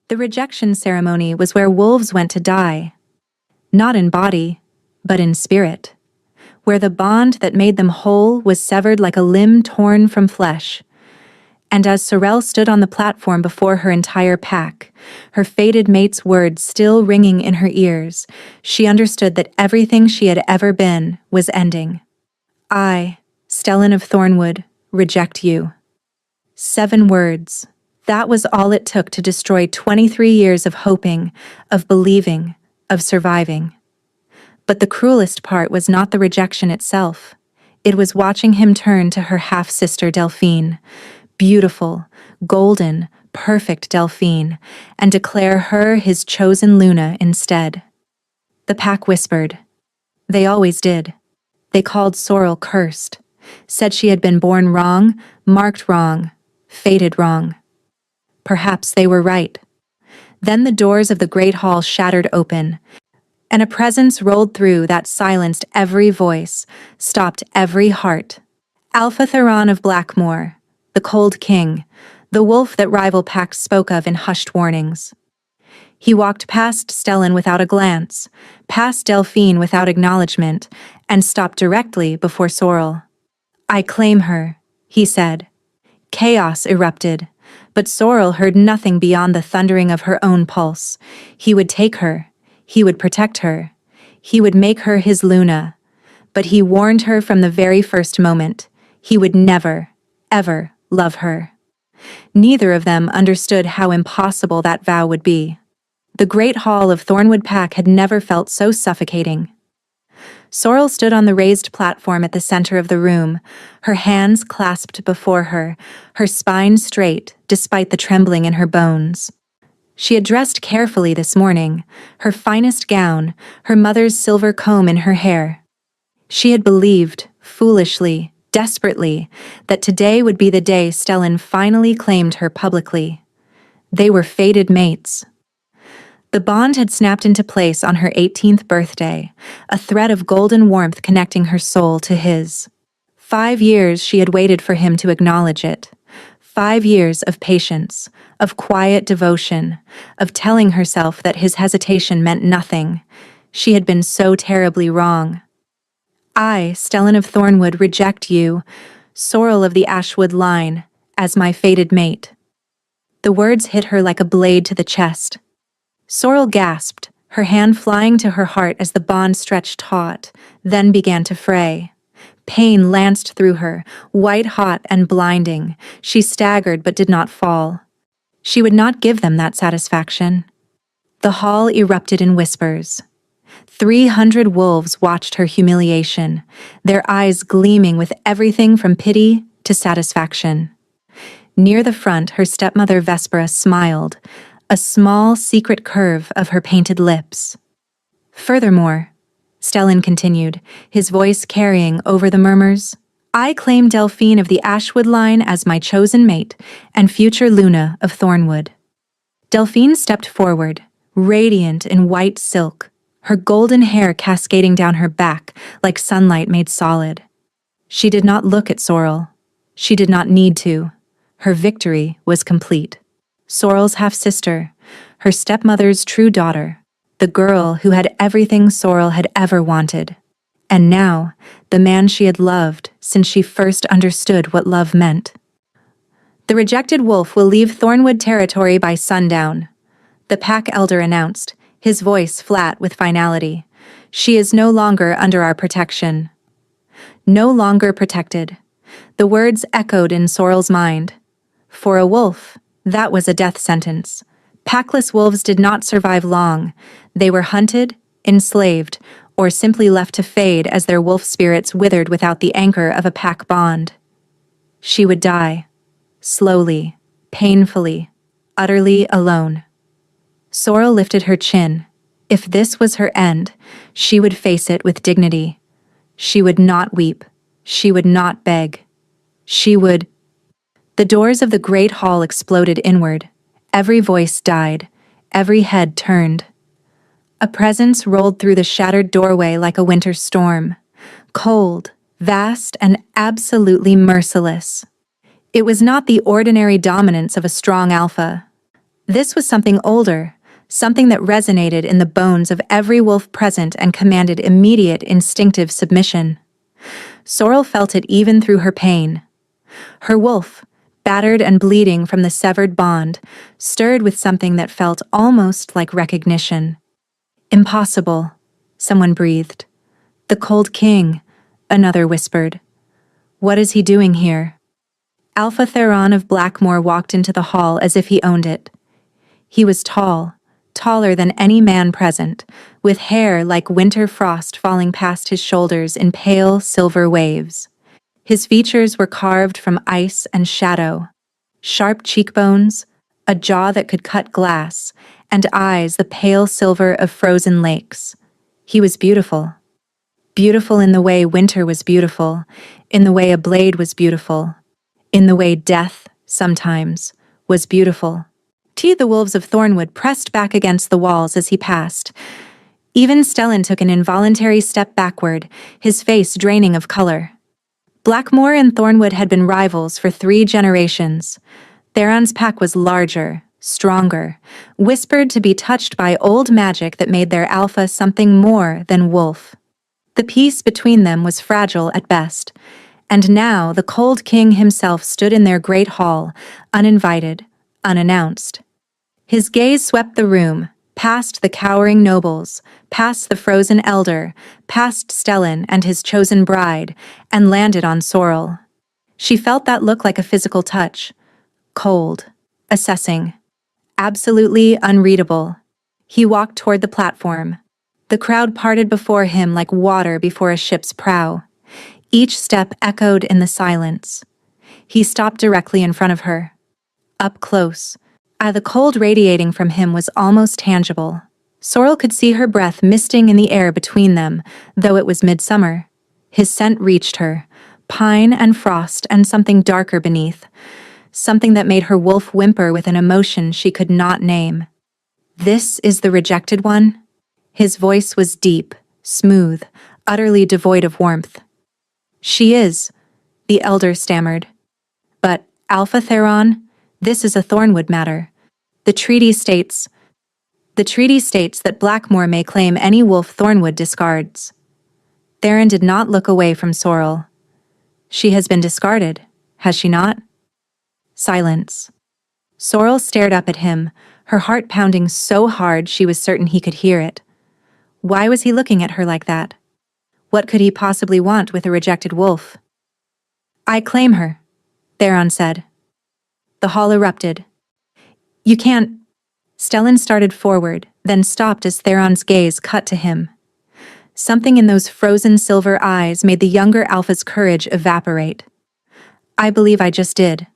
The rejection ceremony was where wolves went to die, not in body, but in spirit, where the bond that made them whole was severed like a limb torn from flesh. And as Sorel stood on the platform before her entire pack, her fated mate's words still ringing in her ears, she understood that everything she had ever been was ending. I, Stellan of Thornwood, reject you. 7 words. That was all it took to destroy 23 years of hoping, of believing, of surviving. But the cruelest part was not the rejection itself. It was watching him turn to her half-sister Delphine, beautiful, golden, perfect Delphine, and declare her his chosen Luna instead. The pack whispered. They always did. They called Sorel cursed, said she had been born wrong, marked wrong, fated wrong. Perhaps they were right. Then the doors of the great hall shattered open, and a presence rolled through that silenced every voice, stopped every heart. Alpha Theron of Blackmoor, the Cold King, the wolf that rival packs spoke of in hushed warnings. He walked past Stellan without a glance, past Delphine without acknowledgement, and stopped directly before Sorel. I claim her, he said. Chaos erupted, but Sorel heard nothing beyond the thundering of her own pulse. He would take her. He would protect her. He would make her his Luna. But he warned her from the very first moment. He would never, ever love her. Neither of them understood how impossible that vow would be. The great hall of Thornwood Pack had never felt so suffocating. Sorel stood on the raised platform at the center of the room, her hands clasped before her, her spine straight despite the trembling in her bones. She had dressed carefully this morning, her finest gown, her mother's silver comb in her hair. She had believed, foolishly, desperately, that today would be the day Stellan finally claimed her publicly. They were fated mates. The bond had snapped into place on her 18th birthday, a thread of golden warmth connecting her soul to his. 5 years she had waited for him to acknowledge it. 5 years of patience, of quiet devotion, of telling herself that his hesitation meant nothing. She had been so terribly wrong. I, Stellan of Thornwood, reject you, Sorel of the Ashwood line, as my fated mate. The words hit her like a blade to the chest. Sorel gasped, her hand flying to her heart as the bond stretched taut, then began to fray. Pain lanced through her, white-hot and blinding. She staggered but did not fall. She would not give them that satisfaction. The hall erupted in whispers. 300 wolves watched her humiliation, their eyes gleaming with everything from pity to satisfaction. Near the front, her stepmother Vespera smiled, a small, secret curve of her painted lips. Furthermore, Stellan continued, his voice carrying over the murmurs, I claim Delphine of the Ashwood line as my chosen mate and future Luna of Thornwood. Delphine stepped forward, radiant in white silk, her golden hair cascading down her back like sunlight made solid. She did not look at Sorel. She did not need to. Her victory was complete. Sorel's half-sister, her stepmother's true daughter, the girl who had everything Sorel had ever wanted. And now, the man she had loved since she first understood what love meant. The rejected wolf will leave Thornwood territory by sundown, the pack elder announced, his voice flat with finality. She is no longer under our protection. No longer protected. The words echoed in Sorel's mind. For a wolf, that was a death sentence. Packless wolves did not survive long. They were hunted, enslaved, or simply left to fade as their wolf spirits withered without the anchor of a pack bond. She would die. Slowly, painfully, utterly alone. Sorel lifted her chin. If this was her end, she would face it with dignity. She would not weep. She would not beg. She would... The doors of the great hall exploded inward. Every voice died. Every head turned. A presence rolled through the shattered doorway like a winter storm. Cold, vast, and absolutely merciless. It was not the ordinary dominance of a strong alpha. This was something older, something that resonated in the bones of every wolf present and commanded immediate instinctive submission. Sorrel felt it even through her pain. Her wolf, battered and bleeding from the severed bond, stirred with something that felt almost like recognition. "Impossible," someone breathed. "The Cold King," another whispered. "What is he doing here?" Alpha Theron of Blackmore walked into the hall as if he owned it. He was tall, taller than any man present, with hair like winter frost falling past his shoulders in pale silver waves. His features were carved from ice and shadow. Sharp cheekbones, a jaw that could cut glass, and eyes the pale silver of frozen lakes. He was beautiful. Beautiful in the way winter was beautiful, in the way a blade was beautiful, in the way death, sometimes, was beautiful. The wolves of Thornwood pressed back against the walls as he passed. Even Stellan took an involuntary step backward, his face draining of color. Blackmore and Thornwood had been rivals for 3 generations. Theron's pack was larger, stronger, whispered to be touched by old magic that made their alpha something more than wolf. The peace between them was fragile at best, and now the Cold King himself stood in their great hall, uninvited, unannounced. His gaze swept the room, past the cowering nobles, past the frozen elder, past Stellan and his chosen bride, and landed on Sorrel. She felt that look like a physical touch. Cold, assessing, absolutely unreadable. He walked toward the platform. The crowd parted before him like water before a ship's prow. Each step echoed in the silence. He stopped directly in front of her. Up close. The cold radiating from him was almost tangible. Sorrel could see her breath misting in the air between them, though it was midsummer. His scent reached her, pine and frost and something darker beneath, something that made her wolf whimper with an emotion she could not name. "This is the rejected one?" His voice was deep, smooth, utterly devoid of warmth. "She is," the elder stammered. "But, Alpha Theron, this is a Thornwood matter. The treaty states that Blackmore may claim any wolf Thornwood discards." Theron did not look away from Sorrel. "She has been discarded, has she not?" Silence. Sorrel stared up at him, her heart pounding so hard she was certain he could hear it. Why was he looking at her like that? What could he possibly want with a rejected wolf? "I claim her," Theron said. The hall erupted. "You can't..." Stellan started forward, then stopped as Theron's gaze cut to him. Something in those frozen silver eyes made the younger Alpha's courage evaporate. "I believe I just did."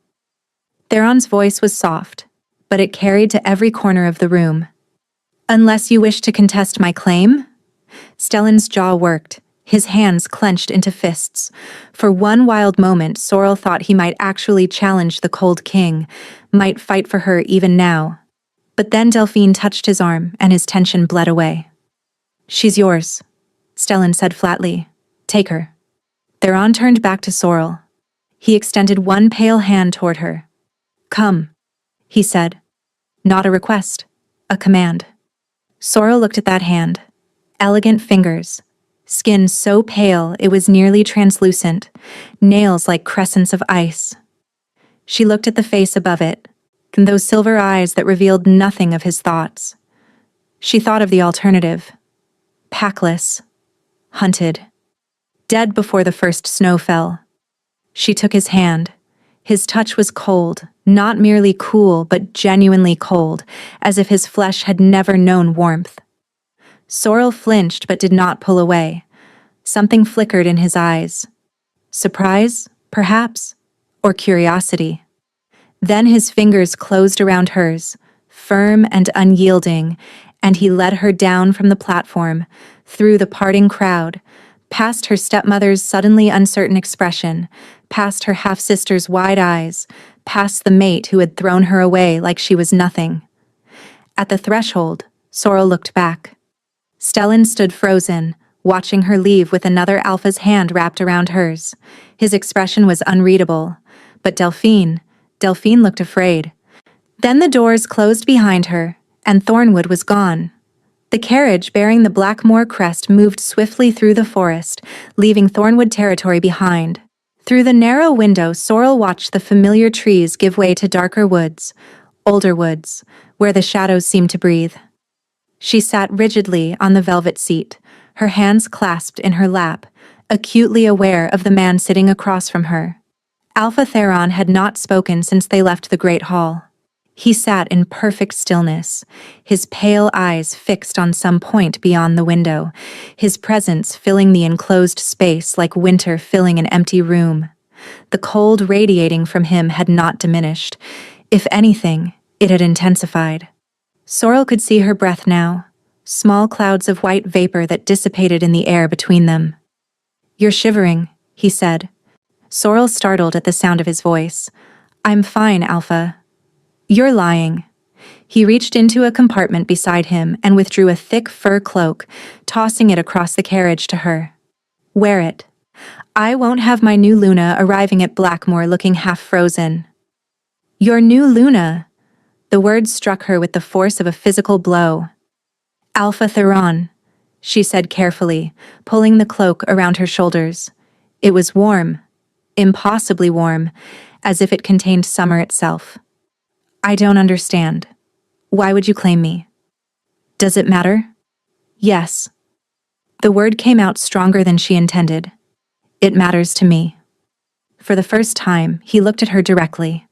Theron's voice was soft, but it carried to every corner of the room. "Unless you wish to contest my claim?" Stellan's jaw worked, his hands clenched into fists. For one wild moment, Sorrel thought he might actually challenge the Cold King, might fight for her even now. But then Delphine touched his arm, and his tension bled away. "She's yours," Stellan said flatly. "Take her." Theron turned back to Sorrel. He extended one pale hand toward her. "Come," he said. Not a request, a command. Sorrel looked at that hand. Elegant fingers. Skin so pale it was nearly translucent, nails like crescents of ice. She looked at the face above it, and those silver eyes that revealed nothing of his thoughts. She thought of the alternative. Packless. Hunted. Dead before the first snow fell. She took his hand. His touch was cold, not merely cool, but genuinely cold, as if his flesh had never known warmth. Sorrel flinched but did not pull away. Something flickered in his eyes. Surprise, perhaps, or curiosity. Then his fingers closed around hers, firm and unyielding, and he led her down from the platform, through the parting crowd, past her stepmother's suddenly uncertain expression, past her half-sister's wide eyes, past the mate who had thrown her away like she was nothing. At the threshold, Sorrel looked back. Stellan stood frozen, watching her leave with another Alpha's hand wrapped around hers. His expression was unreadable, but Delphine looked afraid. Then the doors closed behind her, and Thornwood was gone. The carriage bearing the Blackmore crest moved swiftly through the forest, leaving Thornwood territory behind. Through the narrow window, Sorrel watched the familiar trees give way to darker woods, older woods, where the shadows seemed to breathe. She sat rigidly on the velvet seat, her hands clasped in her lap, acutely aware of the man sitting across from her. Alpha Theron had not spoken since they left the great hall. He sat in perfect stillness, his pale eyes fixed on some point beyond the window, his presence filling the enclosed space like winter filling an empty room. The cold radiating from him had not diminished. If anything, it had intensified. Sorrel could see her breath now, small clouds of white vapor that dissipated in the air between them. "You're shivering," he said. Sorrel startled at the sound of his voice. "I'm fine, Alpha." "You're lying." He reached into a compartment beside him and withdrew a thick fur cloak, tossing it across the carriage to her. "Wear it. I won't have my new Luna arriving at Blackmore looking half frozen." "Your new Luna?" The words struck her with the force of a physical blow. "Alpha Theron," she said carefully, pulling the cloak around her shoulders. It was warm, impossibly warm, as if it contained summer itself. "I don't understand. Why would you claim me? Does it matter?" "Yes." The word came out stronger than she intended. "It matters to me." For the first time, he looked at her directly.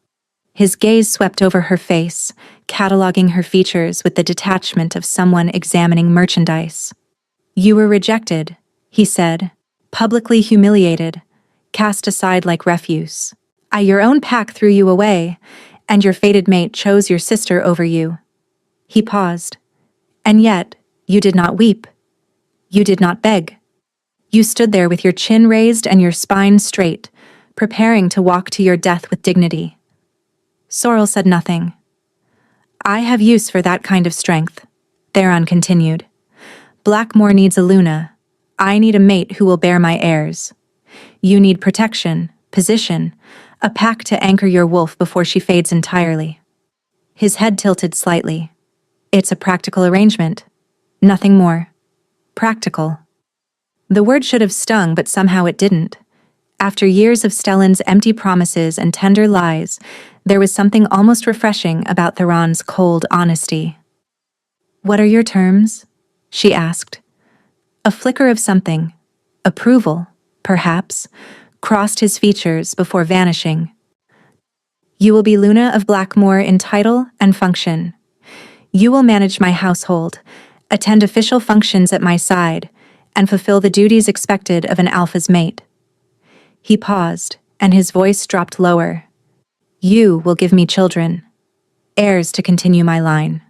His gaze swept over her face, cataloging her features with the detachment of someone examining merchandise. "You were rejected," he said, "publicly humiliated, cast aside like refuse. Your own pack threw you away, and your fated mate chose your sister over you." He paused. "And yet, you did not weep. You did not beg. You stood there with your chin raised and your spine straight, preparing to walk to your death with dignity." Sorrel said nothing. "I have use for that kind of strength," Theron continued. "Blackmore needs a Luna. I need a mate who will bear my heirs. You need protection, position, a pack to anchor your wolf before she fades entirely." His head tilted slightly. "It's a practical arrangement. Nothing more. Practical." The word should have stung, but somehow it didn't. After years of Stellan's empty promises and tender lies, there was something almost refreshing about Theron's cold honesty. "What are your terms?" she asked. A flicker of something, approval, perhaps, crossed his features before vanishing. "You will be Luna of Blackmore in title and function. You will manage my household, attend official functions at my side, and fulfill the duties expected of an Alpha's mate." He paused, and his voice dropped lower. "You will give me children, heirs to continue my line."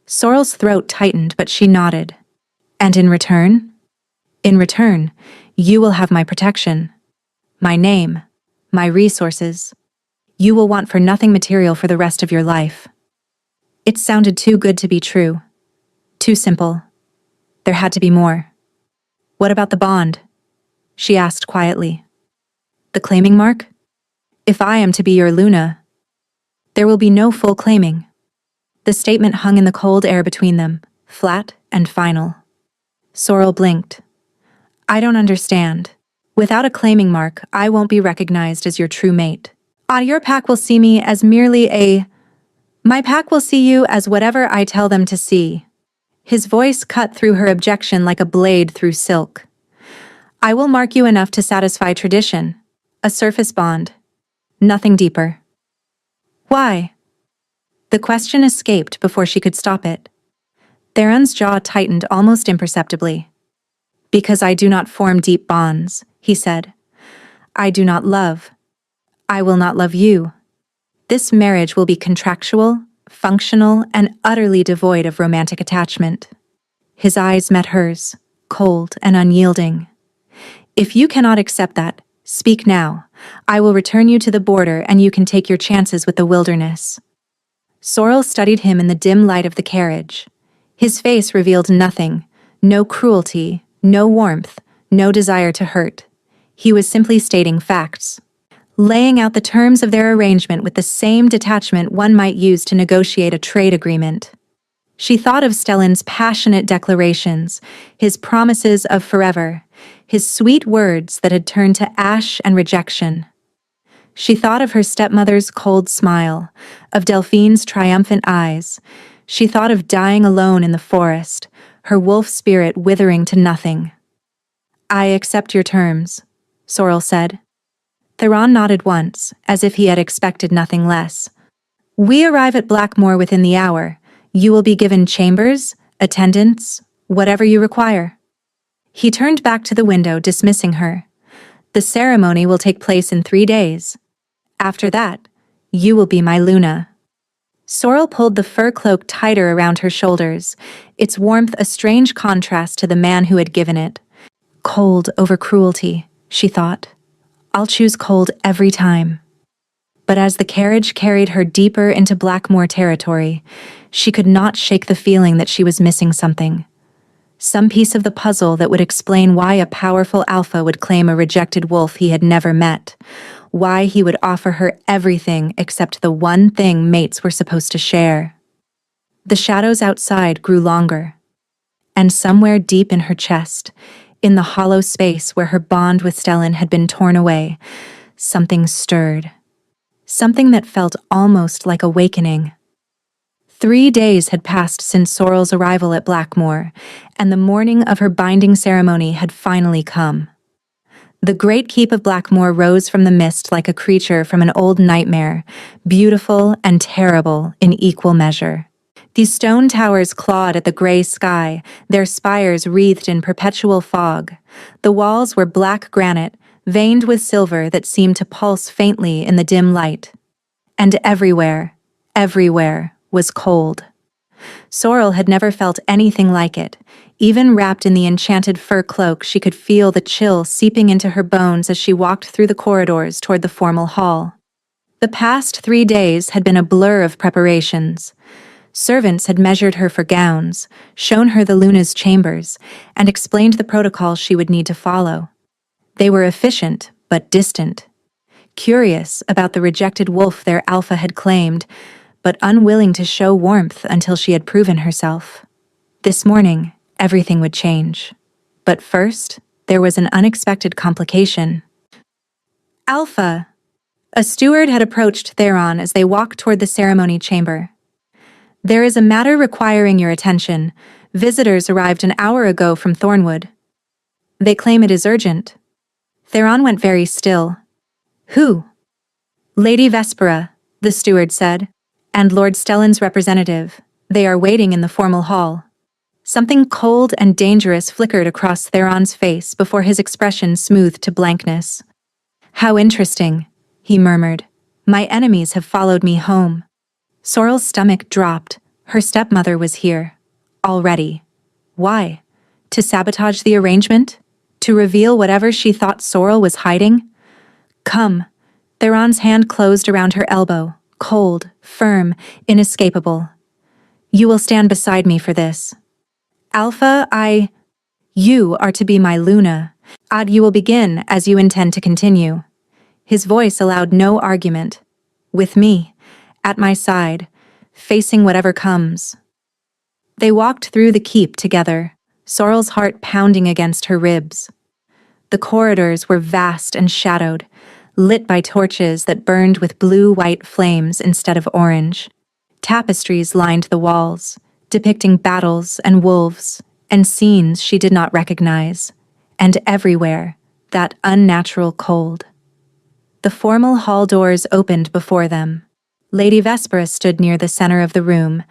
Sorrel's throat tightened, but she nodded. "And in return?" "In return, you will have my protection, my name, my resources. You will want for nothing material for the rest of your life." It sounded too good to be true. Too simple. There had to be more. "What about the bond?" she asked quietly. "The claiming mark? If I am to be your Luna, there will be no full claiming." The statement hung in the cold air between them, flat and final. Sorrel blinked. "I don't understand. Without a claiming mark, I won't be recognized as your true mate. Your pack will see me as merely a... My pack will see you as whatever I tell them to see." His voice cut through her objection like a blade through silk. "I will mark you enough to satisfy tradition. A surface bond. Nothing deeper." "Why?" The question escaped before she could stop it. Theron's jaw tightened almost imperceptibly. "Because I do not form deep bonds," he said. "I do not love. I will not love you. This marriage will be contractual, functional, and utterly devoid of romantic attachment." His eyes met hers, cold and unyielding. "If you cannot accept that, speak now. I will return you to the border and you can take your chances with the wilderness." Sorrel studied him in the dim light of the carriage. His face revealed nothing, no cruelty, no warmth, no desire to hurt. He was simply stating facts. laying out the terms of their arrangement with the same detachment one might use to negotiate a trade agreement. She thought of Stellan's passionate declarations, his promises of forever, his sweet words that had turned to ash and rejection. She thought of her stepmother's cold smile, of Delphine's triumphant eyes. She thought of dying alone in the forest, her wolf spirit withering to nothing. "I accept your terms," Sorrel said. Theron nodded once, as if he had expected nothing less. "We arrive at Blackmoor within the hour. You will be given chambers, attendants, whatever you require." He turned back to the window, dismissing her. "The ceremony will take place in 3 days. After that, you will be my Luna." Sorrel pulled the fur cloak tighter around her shoulders, its warmth a strange contrast to the man who had given it. Cold over cruelty, she thought. "I'll choose cold every time." But as the carriage carried her deeper into Blackmoor territory, she could not shake the feeling that she was missing something. Some piece of the puzzle that would explain why a powerful alpha would claim a rejected wolf he had never met, why he would offer her everything except the one thing mates were supposed to share. The shadows outside grew longer, and somewhere deep in her chest, in the hollow space where her bond with Stellan had been torn away, something stirred. Something that felt almost like awakening. 3 days had passed since Sorrel's arrival at Blackmoor, and the morning of her binding ceremony had finally come. The great keep of Blackmoor rose from the mist like a creature from an old nightmare, beautiful and terrible in equal measure. These stone towers clawed at the gray sky, their spires wreathed in perpetual fog. The walls were black granite, veined with silver that seemed to pulse faintly in the dim light. And everywhere was cold. Sorrel had never felt anything like it. Even wrapped in the enchanted fur cloak, she could feel the chill seeping into her bones as she walked through the corridors toward the formal hall. The past 3 days had been a blur of preparations. Servants had measured her for gowns, shown her the Luna's chambers, and explained the protocol she would need to follow. They were efficient, but distant. Curious about the rejected wolf their alpha had claimed, but unwilling to show warmth until she had proven herself. This morning, everything would change. But first, there was an unexpected complication. "Alpha!" A steward had approached Theron as they walked toward the ceremony chamber. "There is a matter requiring your attention. Visitors arrived an hour ago from Thornwood. They claim it is urgent." Theron went very still. "Who?" "Lady Vespera," the steward said, "and Lord Stellan's representative. They are waiting in the formal hall." Something cold and dangerous flickered across Theron's face before his expression smoothed to blankness. "How interesting," he murmured. "My enemies have followed me home." Sorrel's stomach dropped. Her stepmother was here. Already. Why? To sabotage the arrangement? To reveal whatever she thought Sorrel was hiding? "Come." Theron's hand closed around her elbow, cold, firm, inescapable. "You will stand beside me for this." "Alpha, You are to be my Luna. You will begin as you intend to continue." His voice allowed no argument. "With me, at my side, facing whatever comes." They walked through the keep together, Sorrel's heart pounding against her ribs. The corridors were vast and shadowed, lit by torches that burned with blue-white flames instead of orange. Tapestries lined the walls, depicting battles and wolves, and scenes she did not recognize, and everywhere, that unnatural cold. The formal hall doors opened before them. Lady Vespera stood near the center of the room,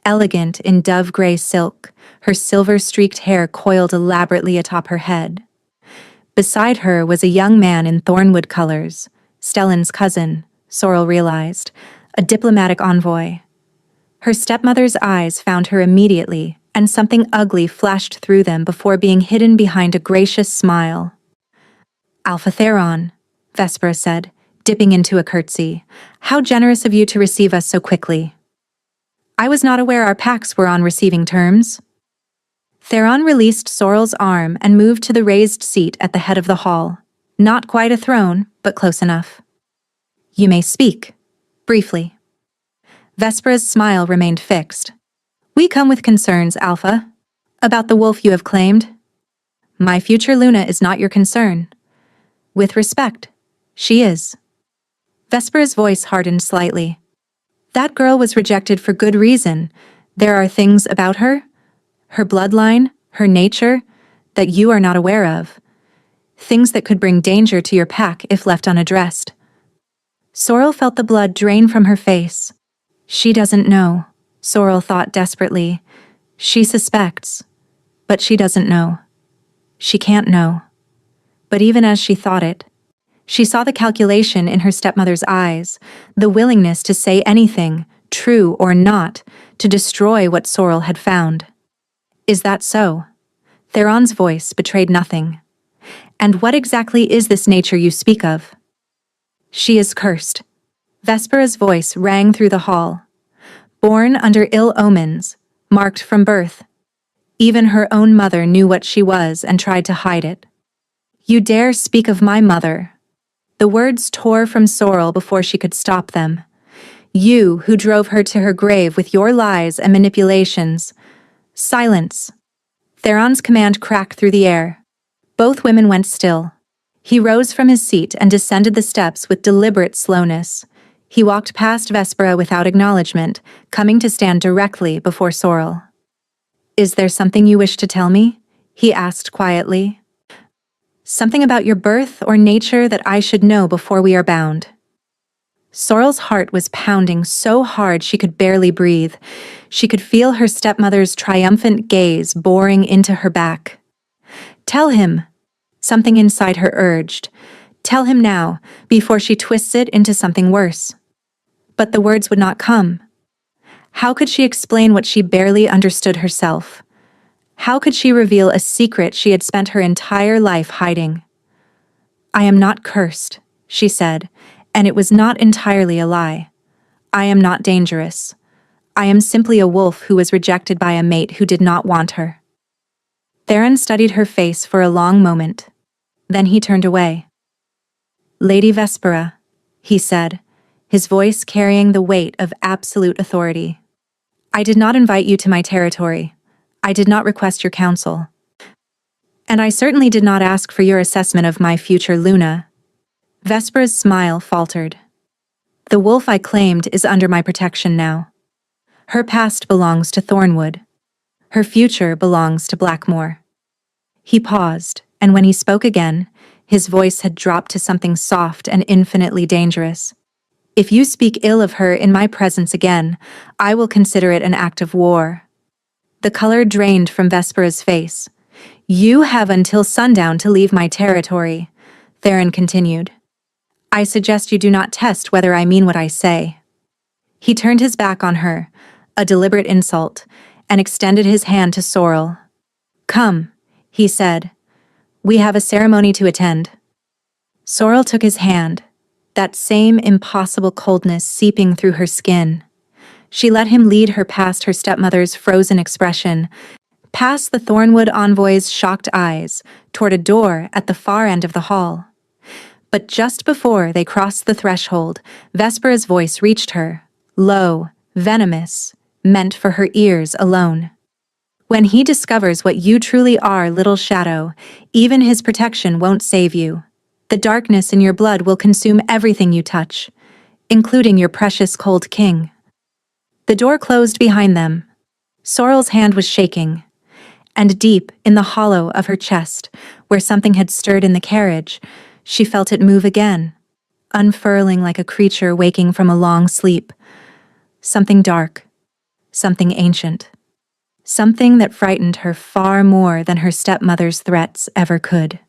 elegant in dove-gray silk, her silver-streaked hair coiled elaborately atop her head. Beside her was a young man in Thornwood colors, Stellan's cousin, Sorrel realized, a diplomatic envoy. Her stepmother's eyes found her immediately, and something ugly flashed through them before being hidden behind a gracious smile. "Alpha Theron," Vespera said, dipping into a curtsy. "How generous of you to receive us so quickly." "I was not aware our pacts were on receiving terms." Theron released Sorrel's arm and moved to the raised seat at the head of the hall. Not quite a throne, but close enough. You may speak. Briefly. Vespera's smile remained fixed. We come with concerns, Alpha. About the wolf you have claimed. My future Luna is not your concern. With respect, she is. Vespera's voice hardened slightly. That girl was rejected for good reason. There are things about her, her bloodline, her nature, that you are not aware of. Things that could bring danger to your pack if left unaddressed. Sorrel felt the blood drain from her face. She doesn't know, Sorrel thought desperately. She suspects, but she doesn't know. She can't know. But even as she thought it, she saw the calculation in her stepmother's eyes, the willingness to say anything, true or not, to destroy what Sorrel had found. Is that so? Theron's voice betrayed nothing. And what exactly is this nature you speak of? She is cursed. Vespera's voice rang through the hall. Born under ill omens, marked from birth. Even her own mother knew what she was and tried to hide it. You dare speak of my mother? The words tore from Sorrel before she could stop them. You who drove her to her grave with your lies and manipulations. Silence. Theron's command cracked through the air. Both women went still. He rose from his seat and descended the steps with deliberate slowness. He walked past Vespera without acknowledgement, coming to stand directly before Sorrel. Is there something you wish to tell me? He asked quietly. Something about your birth or nature that I should know before we are bound. Sorrel's heart was pounding so hard she could barely breathe. She could feel her stepmother's triumphant gaze boring into her back. Tell him, something inside her urged. Tell him now, before she twists it into something worse. But the words would not come. How could she explain what she barely understood herself? How could she reveal a secret she had spent her entire life hiding? I am not cursed, she said, and it was not entirely a lie. I am not dangerous. I am simply a wolf who was rejected by a mate who did not want her. Theron studied her face for a long moment. Then he turned away. Lady Vespera, he said, his voice carrying the weight of absolute authority. I did not invite you to my territory. I did not request your counsel. And I certainly did not ask for your assessment of my future Luna. Vespera's smile faltered. The wolf I claimed is under my protection now. Her past belongs to Thornwood. Her future belongs to Blackmoor. He paused, and when he spoke again, his voice had dropped to something soft and infinitely dangerous. If you speak ill of her in my presence again, I will consider it an act of war. The color drained from Vespera's face. You have until sundown to leave my territory, Theron continued. I suggest you do not test whether I mean what I say. He turned his back on her, a deliberate insult, and extended his hand to Sorrel. Come, he said. We have a ceremony to attend. Sorrel took his hand, that same impossible coldness seeping through her skin. She let him lead her past her stepmother's frozen expression, past the Thornwood envoy's shocked eyes, toward a door at the far end of the hall. But just before they crossed the threshold, Vespera's voice reached her, low, venomous, meant for her ears alone. When he discovers what you truly are, little shadow, even his protection won't save you. The darkness in your blood will consume everything you touch, including your precious cold king. The door closed behind them. Sorrel's hand was shaking, and deep in the hollow of her chest, where something had stirred in the carriage, she felt it move again, unfurling like a creature waking from a long sleep. Something dark, something ancient, something that frightened her far more than her stepmother's threats ever could.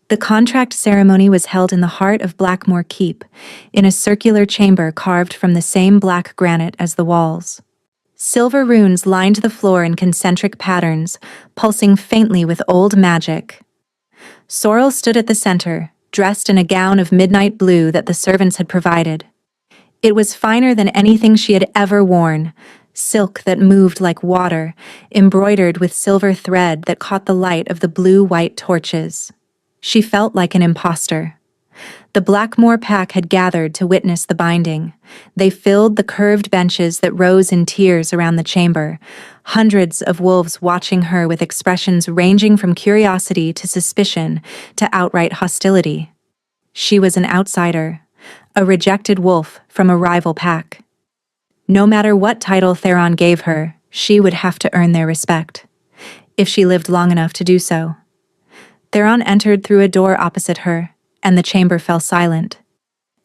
The contract ceremony was held in the heart of Blackmoor Keep, in a circular chamber carved from the same black granite as the walls. Silver runes lined the floor in concentric patterns, pulsing faintly with old magic. Sorrel stood at the center, dressed in a gown of midnight blue that the servants had provided. It was finer than anything she had ever worn, silk that moved like water, embroidered with silver thread that caught the light of the blue-white torches. She felt like an imposter. The Blackmore pack had gathered to witness the binding. They filled the curved benches that rose in tiers around the chamber, hundreds of wolves watching her with expressions ranging from curiosity to suspicion to outright hostility. She was an outsider, a rejected wolf from a rival pack. No matter what title Theron gave her, she would have to earn their respect, if she lived long enough to do so. Theron entered through a door opposite her, and the chamber fell silent.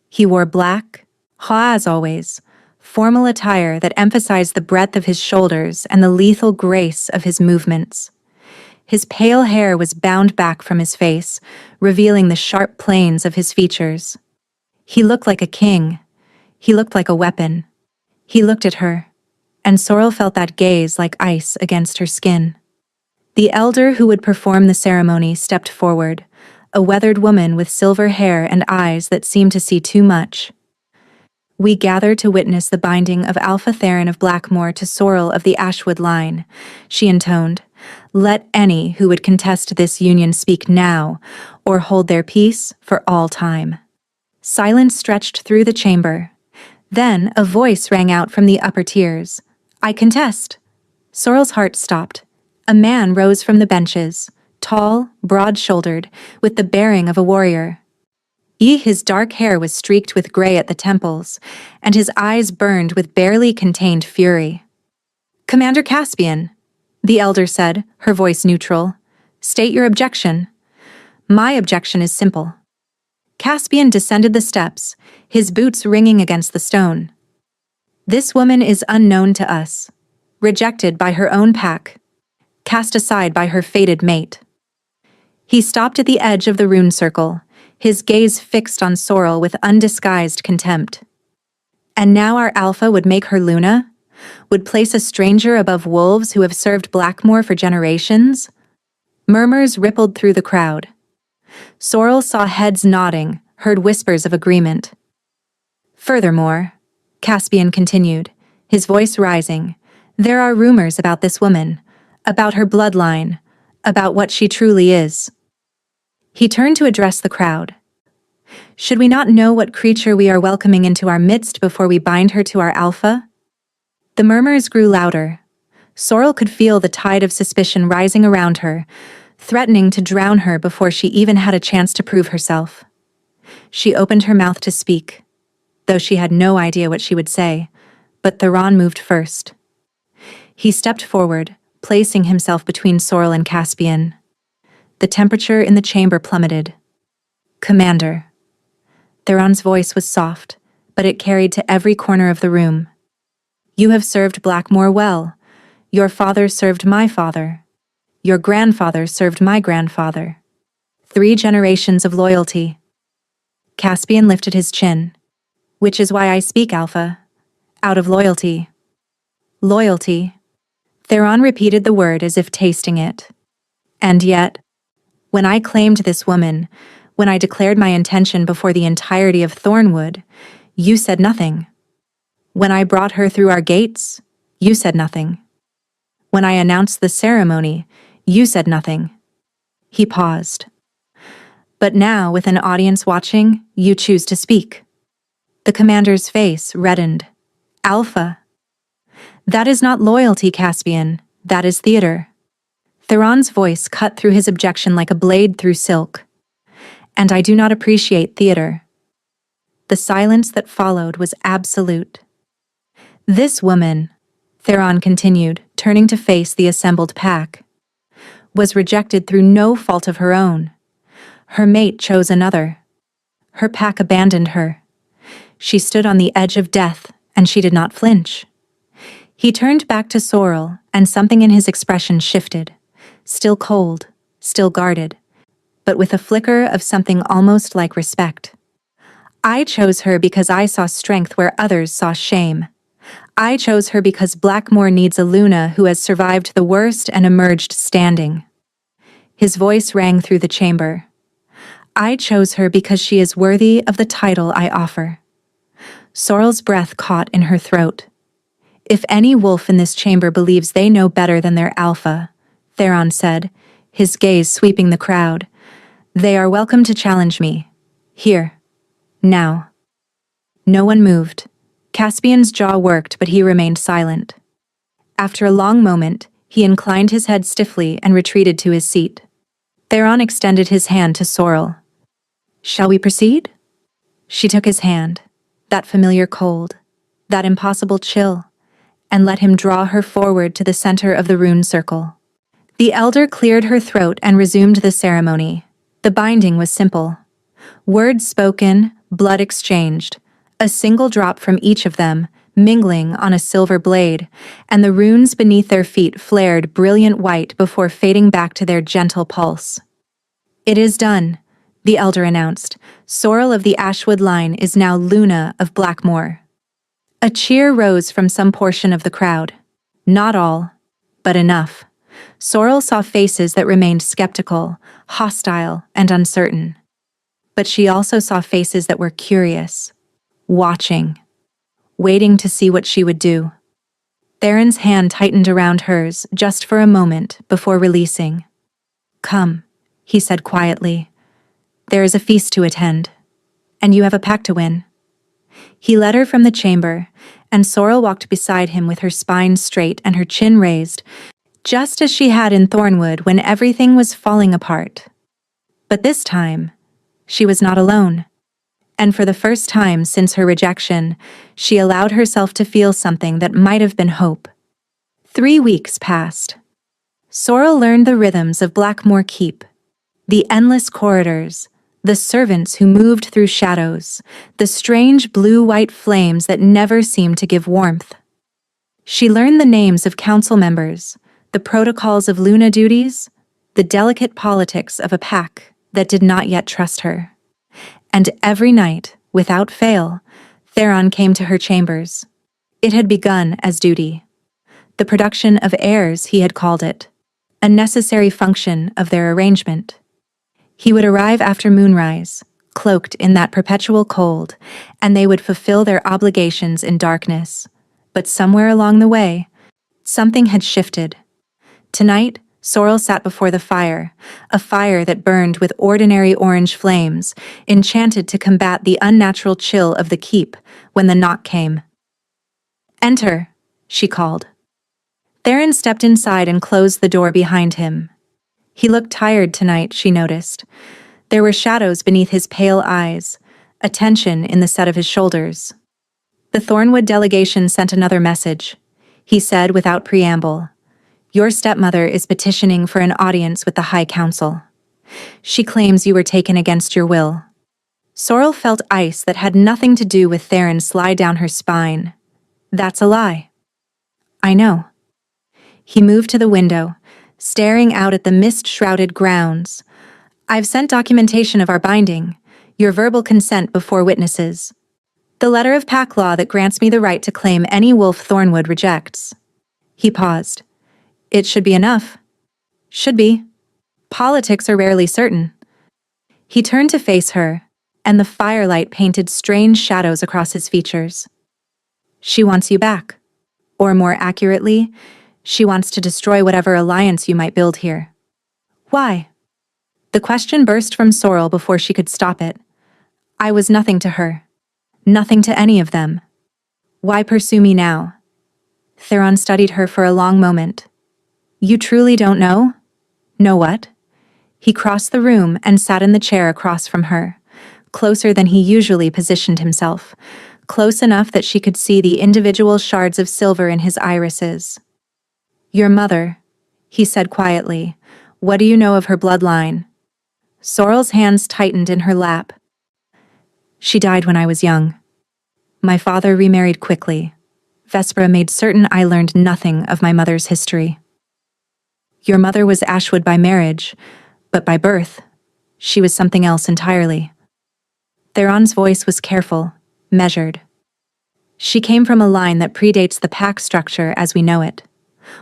He wore black, as always, formal attire that emphasized the breadth of his shoulders and the lethal grace of his movements. His pale hair was bound back from his face, revealing the sharp planes of his features. He looked like a king. He looked like a weapon. He looked at her, and Sorrel felt that gaze like ice against her skin. The elder who would perform the ceremony stepped forward, a weathered woman with silver hair and eyes that seemed to see too much. "We gather to witness the binding of Alpha Theron of Blackmore to Sorrel of the Ashwood line," she intoned. "Let any who would contest this union speak now, or hold their peace for all time." Silence stretched through the chamber. Then a voice rang out from the upper tiers. "I contest." Sorrel's heart stopped. A man rose from the benches, tall, broad-shouldered, with the bearing of a warrior. His dark hair was streaked with gray at the temples, and his eyes burned with barely contained fury. "Commander Caspian," the elder said, her voice neutral. "State your objection." "My objection is simple." Caspian descended the steps, his boots ringing against the stone. "This woman is unknown to us, rejected by her own pack, cast aside by her fated mate." He stopped at the edge of the rune circle, his gaze fixed on Sorrel with undisguised contempt. "And now our Alpha would make her Luna? Would place a stranger above wolves who have served Blackmore for generations?" Murmurs rippled through the crowd. Sorrel saw heads nodding, heard whispers of agreement. "Furthermore," Caspian continued, his voice rising, "there are rumors about this woman, about her bloodline, about what she truly is." He turned to address the crowd. "Should we not know what creature we are welcoming into our midst before we bind her to our Alpha?" The murmurs grew louder. Sorrel could feel the tide of suspicion rising around her, threatening to drown her before she even had a chance to prove herself. She opened her mouth to speak, though she had no idea what she would say, but Theron moved first. He stepped forward, placing himself between Sorrel and Caspian. The temperature in the chamber plummeted. "Commander." Theron's voice was soft, but it carried to every corner of the room. "You have served Blackmore well. Your father served my father. Your grandfather served my grandfather. 3 generations of loyalty." Caspian lifted his chin. "Which is why I speak, Alpha. Out of loyalty." "Loyalty." Theron repeated the word as if tasting it. "And yet, when I claimed this woman, when I declared my intention before the entirety of Thornwood, you said nothing. When I brought her through our gates, you said nothing. When I announced the ceremony, you said nothing." He paused. "But now, with an audience watching, you choose to speak." The commander's face reddened. "Alpha." "That is not loyalty, Caspian. That is theater." Theron's voice cut through his objection like a blade through silk. "And I do not appreciate theater." The silence that followed was absolute. "This woman," Theron continued, turning to face the assembled pack, "was rejected through no fault of her own. Her mate chose another. Her pack abandoned her. She stood on the edge of death, and she did not flinch." He turned back to Sorrel, and something in his expression shifted. Still cold, still guarded, but with a flicker of something almost like respect. "I chose her because I saw strength where others saw shame. I chose her because Blackmore needs a Luna who has survived the worst and emerged standing." His voice rang through the chamber. "I chose her because she is worthy of the title I offer." Sorrel's breath caught in her throat. "If any wolf in this chamber believes they know better than their Alpha," Theron said, his gaze sweeping the crowd, "they are welcome to challenge me. Here." Now. No one moved. Caspian's jaw worked, but he remained silent. After a long moment, he inclined his head stiffly and retreated to his seat. Theron extended his hand to Sorrel. Shall we proceed? She took his hand, that familiar cold, that impossible chill, and let him draw her forward to the center of the rune circle. The elder cleared her throat and resumed the ceremony. The binding was simple. Words spoken, blood exchanged, a single drop from each of them, mingling on a silver blade, and the runes beneath their feet flared brilliant white before fading back to their gentle pulse. It is done, the elder announced. Sorrel of the Ashwood line is now Luna of Blackmoor. A cheer rose from some portion of the crowd. Not all, but enough. Sorrel saw faces that remained skeptical, hostile, and uncertain. But she also saw faces that were curious, watching, waiting to see what she would do. Theron's hand tightened around hers just for a moment before releasing. Come, he said quietly. There is a feast to attend, and you have a pact to win. He led her from the chamber, and Sorrel walked beside him with her spine straight and her chin raised, just as she had in Thornwood when everything was falling apart. But this time, she was not alone. And for the first time since her rejection, she allowed herself to feel something that might have been hope. 3 weeks passed. Sorrel learned the rhythms of Blackmoor Keep, the endless corridors, the servants who moved through shadows, the strange blue-white flames that never seemed to give warmth. She learned the names of council members, the protocols of Luna duties, the delicate politics of a pack that did not yet trust her. And every night, without fail, Theron came to her chambers. It had begun as duty. The production of heirs, he had called it, a necessary function of their arrangement. He would arrive after moonrise, cloaked in that perpetual cold, and they would fulfill their obligations in darkness. But somewhere along the way, something had shifted. Tonight, Sorrel sat before the fire, a fire that burned with ordinary orange flames, enchanted to combat the unnatural chill of the keep when the knock came. Enter, she called. Theron stepped inside and closed the door behind him. He looked tired tonight, she noticed. There were shadows beneath his pale eyes, a tension in the set of his shoulders. The Thornwood delegation sent another message. He said without preamble, Your stepmother is petitioning for an audience with the High Council. She claims you were taken against your will. Sorrel felt ice that had nothing to do with Theron slide down her spine. That's a lie. I know. He moved to the window, staring out at the mist-shrouded grounds. I've sent documentation of our binding, your verbal consent before witnesses. The letter of pack law that grants me the right to claim any wolf Thornwood rejects. He paused. It should be enough. Should be. Politics are rarely certain. He turned to face her, and the firelight painted strange shadows across his features. She wants you back. Or more accurately, she wants to destroy whatever alliance you might build here. Why? The question burst from Sorrel before she could stop it. I was nothing to her. Nothing to any of them. Why pursue me now? Theron studied her for a long moment. You truly don't know? Know what? He crossed the room and sat in the chair across from her, closer than he usually positioned himself, close enough that she could see the individual shards of silver in his irises. Your mother, he said quietly. What do you know of her bloodline? Sorrel's hands tightened in her lap. She died when I was young. My father remarried quickly. Vespera made certain I learned nothing of my mother's history. Your mother was Ashwood by marriage, but by birth, she was something else entirely. Theron's voice was careful, measured. She came from a line that predates the pack structure as we know it.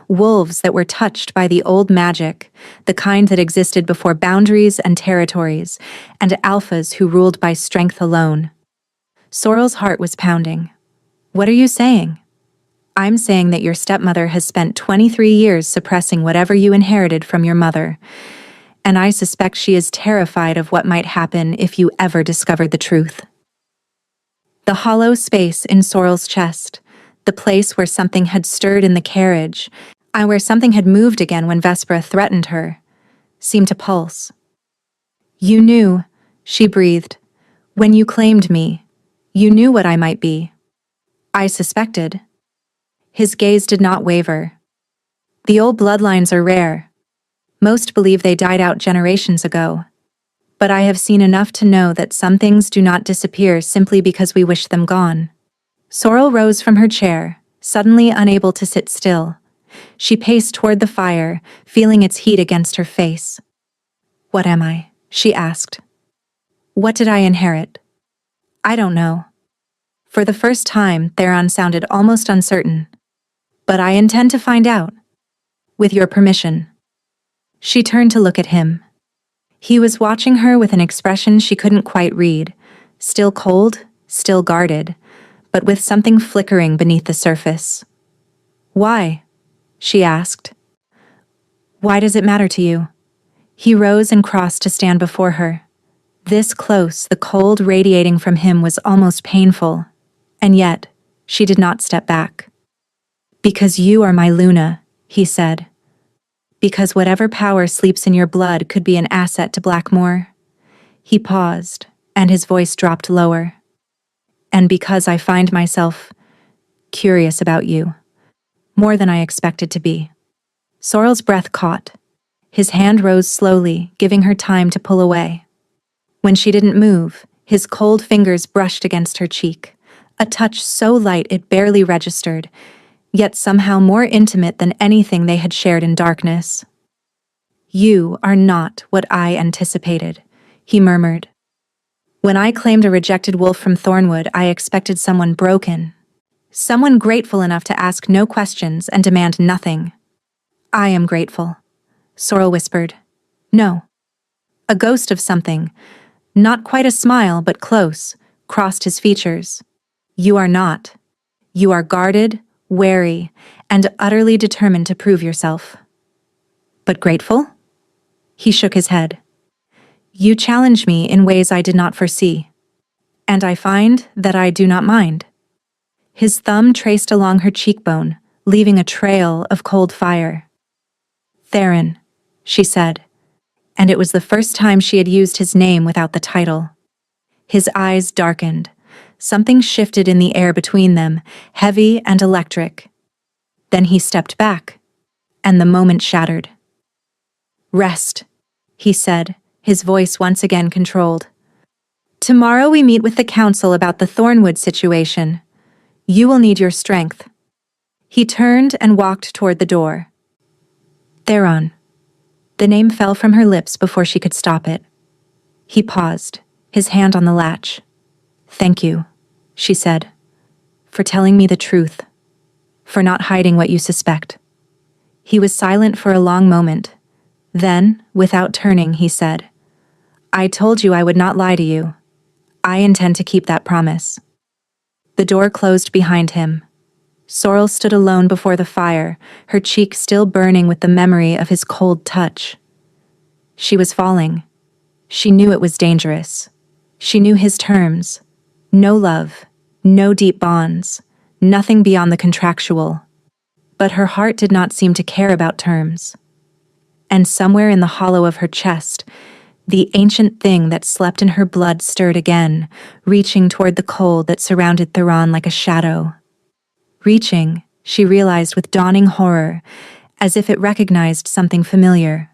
Wolves that were touched by the old magic, the kind that existed before boundaries and territories, and alphas who ruled by strength alone. Sorrel's heart was pounding. What are you saying? I'm saying that your stepmother has spent 23 years suppressing whatever you inherited from your mother, and I suspect she is terrified of what might happen if you ever discovered the truth. The hollow space in Sorrel's chest, the place where something had stirred in the carriage, and where something had moved again when Vespera threatened her, seemed to pulse. "You knew," she breathed. "When you claimed me, you knew what I might be." "I suspected." His gaze did not waver. "The old bloodlines are rare. Most believe they died out generations ago. But I have seen enough to know that some things do not disappear simply because we wish them gone." Sorrel rose from her chair, suddenly unable to sit still. She paced toward the fire, feeling its heat against her face. "What am I?" she asked. "What did I inherit?" "I don't know." For the first time, Theron sounded almost uncertain. "But I intend to find out. With your permission." She turned to look at him. He was watching her with an expression she couldn't quite read, still cold, still guarded, but with something flickering beneath the surface. "Why?" she asked. "Why does it matter to you?" He rose and crossed to stand before her. This close, the cold radiating from him was almost painful, and yet she did not step back. "Because you are my Luna," he said. "Because whatever power sleeps in your blood could be an asset to Blackmore." He paused, and his voice dropped lower. "And because I find myself curious about you, more than I expected to be." Sorrel's breath caught. His hand rose slowly, giving her time to pull away. When she didn't move, his cold fingers brushed against her cheek, a touch so light it barely registered, yet somehow more intimate than anything they had shared in darkness. "You are not what I anticipated," he murmured. "When I claimed a rejected wolf from Thornwood, I expected someone broken. Someone grateful enough to ask no questions and demand nothing." "I am grateful," Sorrel whispered. "No." A ghost of something, not quite a smile but close, crossed his features. "You are not. You are guarded, wary, and utterly determined to prove yourself." "But grateful?" He shook his head. "You challenge me in ways I did not foresee. And I find that I do not mind." His thumb traced along her cheekbone, leaving a trail of cold fire. "Theron," she said, and it was the first time she had used his name without the title. His eyes darkened. Something shifted in the air between them, heavy and electric. Then he stepped back, and the moment shattered. "Rest," he said, his voice once again controlled. "Tomorrow we meet with the council about the Thornwood situation. You will need your strength." He turned and walked toward the door. "Theron." The name fell from her lips before she could stop it. He paused, his hand on the latch. "Thank you," she said, "for telling me the truth, for not hiding what you suspect." He was silent for a long moment. Then, without turning, he said, "I told you I would not lie to you. I intend to keep that promise." The door closed behind him. Sorrel stood alone before the fire, her cheek still burning with the memory of his cold touch. She was falling. She knew it was dangerous. She knew his terms. No love, no deep bonds, nothing beyond the contractual. But her heart did not seem to care about terms. And somewhere in the hollow of her chest, the ancient thing that slept in her blood stirred again, reaching toward the cold that surrounded Theron like a shadow. Reaching, she realized with dawning horror, as if it recognized something familiar.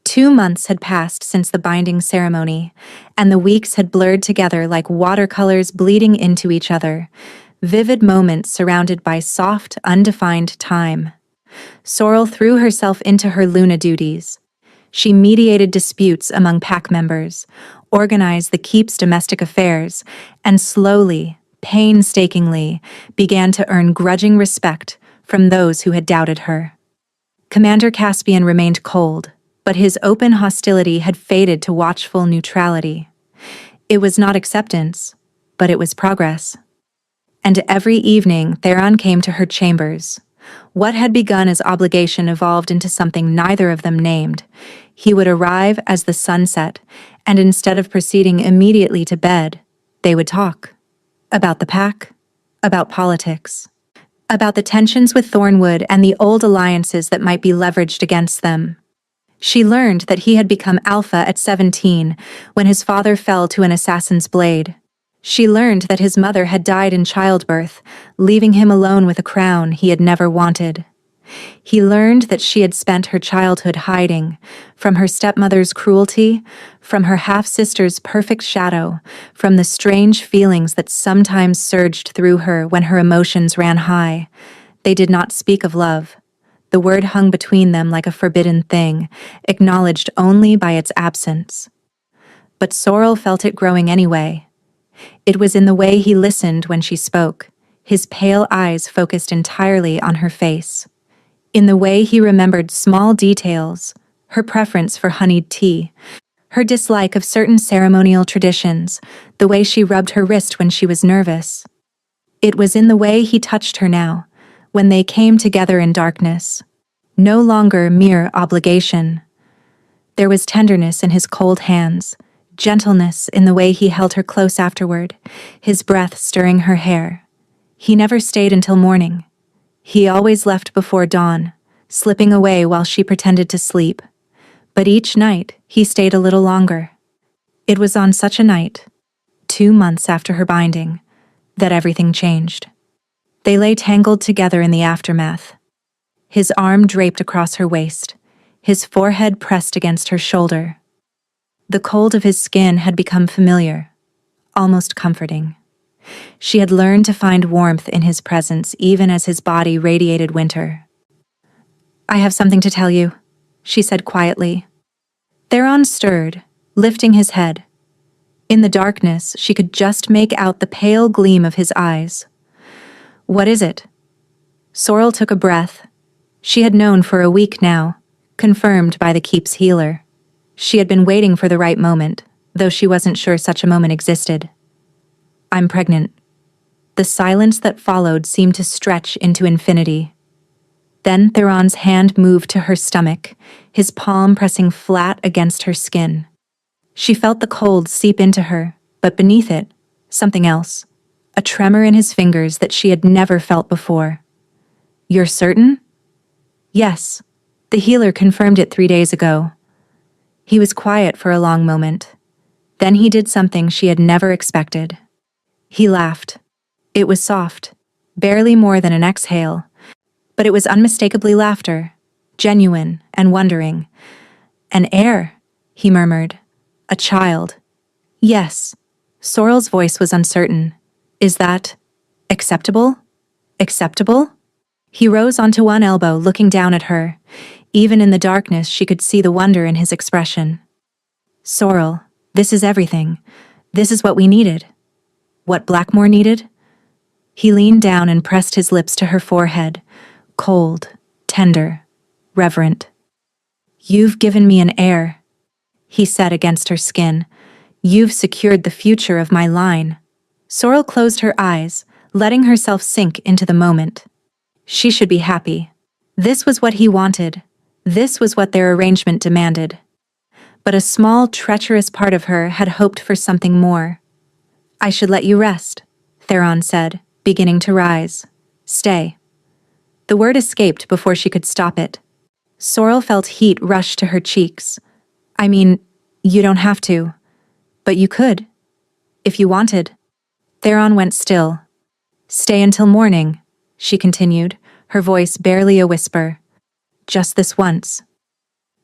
2 months had passed since the binding ceremony, and the weeks had blurred together like watercolors bleeding into each other, vivid moments surrounded by soft, undefined time. Sorrel threw herself into her Luna duties. She mediated disputes among pack members, organized the keep's domestic affairs, and slowly, painstakingly, began to earn grudging respect from those who had doubted her. Commander Caspian remained cold, but his open hostility had faded to watchful neutrality. It was not acceptance, but it was progress. And every evening Theron came to her chambers. What had begun as obligation evolved into something neither of them named. He would arrive as the sun set, and instead of proceeding immediately to bed, they would talk. About the pack, about politics, about the tensions with Thornwood and the old alliances that might be leveraged against them. She learned that he had become alpha at 17 when his father fell to an assassin's blade. She learned that his mother had died in childbirth, leaving him alone with a crown he had never wanted. He learned that she had spent her childhood hiding, from her stepmother's cruelty, from her half-sister's perfect shadow, from the strange feelings that sometimes surged through her when her emotions ran high. They did not speak of love. The word hung between them like a forbidden thing, acknowledged only by its absence. But Sorrel felt it growing anyway. It was in the way he listened when she spoke, his pale eyes focused entirely on her face. In the way he remembered small details, her preference for honeyed tea, her dislike of certain ceremonial traditions, the way she rubbed her wrist when she was nervous. It was in the way he touched her now, when they came together in darkness. No longer mere obligation. There was tenderness in his cold hands, gentleness in the way he held her close afterward, his breath stirring her hair. He never stayed until morning. He always left before dawn, slipping away while she pretended to sleep. But each night, he stayed a little longer. It was on such a night, 2 months after her binding, that everything changed. They lay tangled together in the aftermath. His arm draped across her waist, his forehead pressed against her shoulder. The cold of his skin had become familiar, almost comforting. She had learned to find warmth in his presence even as his body radiated winter. "I have something to tell you," she said quietly. Theron stirred, lifting his head. In the darkness, she could just make out the pale gleam of his eyes. "What is it?" Sorrel took a breath. She had known for a week now, confirmed by the keep's healer. She had been waiting for the right moment, though she wasn't sure such a moment existed. "I'm pregnant." The silence that followed seemed to stretch into infinity. Then Theron's hand moved to her stomach, his palm pressing flat against her skin. She felt the cold seep into her, but beneath it, something else. A tremor in his fingers that she had never felt before. "You're certain?" "Yes. The healer confirmed it 3 days ago." He was quiet for a long moment. Then he did something she had never expected. He laughed. It was soft, barely more than an exhale, but it was unmistakably laughter, genuine and wondering. "An heir," he murmured. "A child." "Yes." Sorrel's voice was uncertain. "Is that acceptable? Acceptable?" He rose onto one elbow, looking down at her. Even in the darkness, she could see the wonder in his expression. "Sorrel, this is everything. This is what we needed. What Blackmore needed?" He leaned down and pressed his lips to her forehead, cold, tender, reverent. "You've given me an heir," he said against her skin. "You've secured the future of my line." Sorrel closed her eyes, letting herself sink into the moment. She should be happy. This was what he wanted. This was what their arrangement demanded. But a small, treacherous part of her had hoped for something more. "I should let you rest," Theron said, beginning to rise. "Stay." The word escaped before she could stop it. Sorrel felt heat rush to her cheeks. "I mean, you don't have to. But you could. If you wanted." Theron went still. "Stay until morning," she continued, her voice barely a whisper. "Just this once."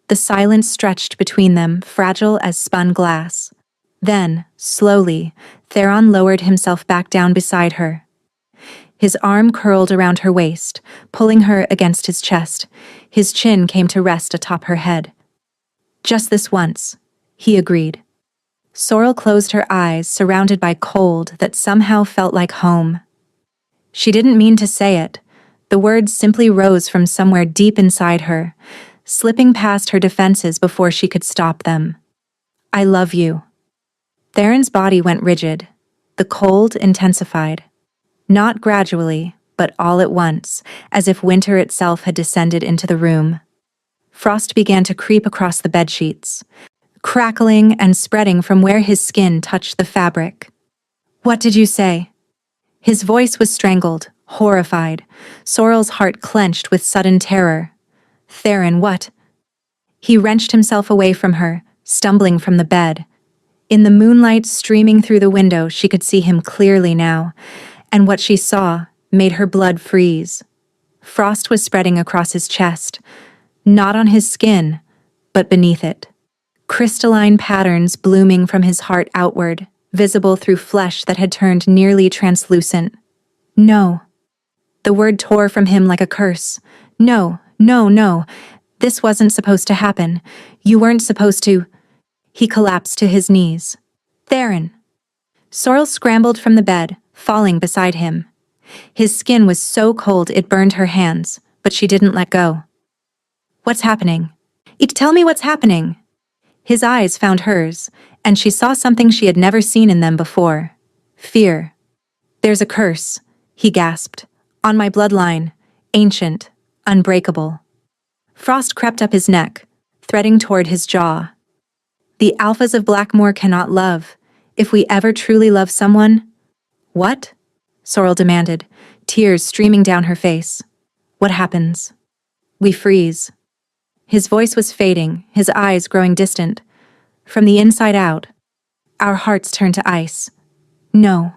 The silence stretched between them, fragile as spun glass. Then, slowly, Theron lowered himself back down beside her. His arm curled around her waist, pulling her against his chest. His chin came to rest atop her head. "Just this once," he agreed. Sorrel closed her eyes, surrounded by cold that somehow felt like home. She didn't mean to say it. The words simply rose from somewhere deep inside her, slipping past her defenses before she could stop them. "I love you." Theron's body went rigid. The cold intensified. Not gradually, but all at once, as if winter itself had descended into the room. Frost began to creep across the bedsheets, crackling and spreading from where his skin touched the fabric. "What did you say?" His voice was strangled, horrified. Sorrel's heart clenched with sudden terror. Theron, what? He wrenched himself away from her, stumbling from the bed. In the moonlight streaming through the window, she could see him clearly now, and what she saw made her blood freeze. Frost was spreading across his chest, not on his skin, but beneath it. Crystalline patterns blooming from his heart outward, visible through flesh that had turned nearly translucent. No. The word tore from him like a curse. No, no, no. This wasn't supposed to happen. You weren't supposed to. He collapsed to his knees. Theron. Sorrel scrambled from the bed, falling beside him. His skin was so cold it burned her hands, but she didn't let go. What's happening? Tell me what's happening. His eyes found hers, and she saw something she had never seen in them before. Fear. There's a curse, he gasped. On my bloodline. Ancient. Unbreakable. Frost crept up his neck, threading toward his jaw. The alphas of Blackmoor cannot love. If we ever truly love someone... What? Sorrel demanded, tears streaming down her face. What happens? We freeze. His voice was fading, his eyes growing distant. From the inside out, our hearts turned to ice. No.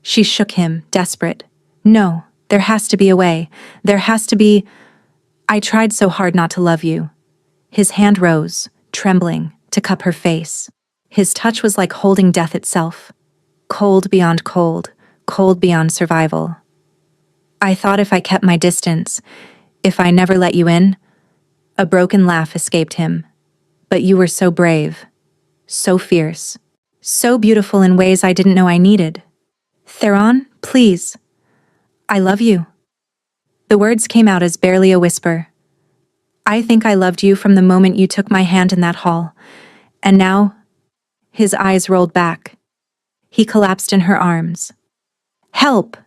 She shook him, desperate. No, there has to be a way. There has to be... I tried so hard not to love you. His hand rose, trembling, to cup her face. His touch was like holding death itself. Cold beyond cold, cold beyond survival. I thought if I kept my distance, if I never let you in... A broken laugh escaped him. But you were so brave. So fierce. So beautiful in ways I didn't know I needed. Theron, please. I love you. The words came out as barely a whisper. I think I loved you from the moment you took my hand in that hall. And now... His eyes rolled back. He collapsed in her arms. Help!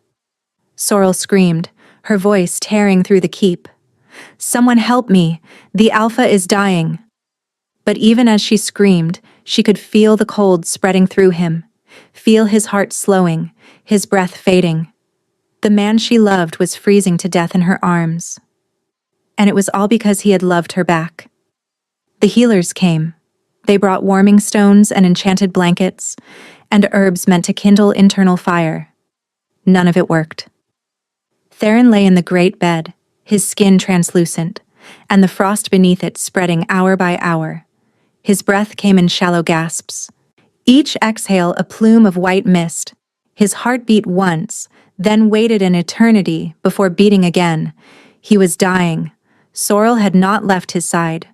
Sorrel screamed, her voice tearing through the keep. Someone help me! The alpha is dying! But even as she screamed, she could feel the cold spreading through him, feel his heart slowing, his breath fading. The man she loved was freezing to death in her arms. And it was all because he had loved her back. The healers came. They brought warming stones and enchanted blankets, and herbs meant to kindle internal fire. None of it worked. Theron lay in the great bed, his skin translucent, and the frost beneath it spreading hour by hour. His breath came in shallow gasps. Each exhale a plume of white mist. His heart beat once, then waited an eternity before beating again. He was dying. Sorrel had not left his side.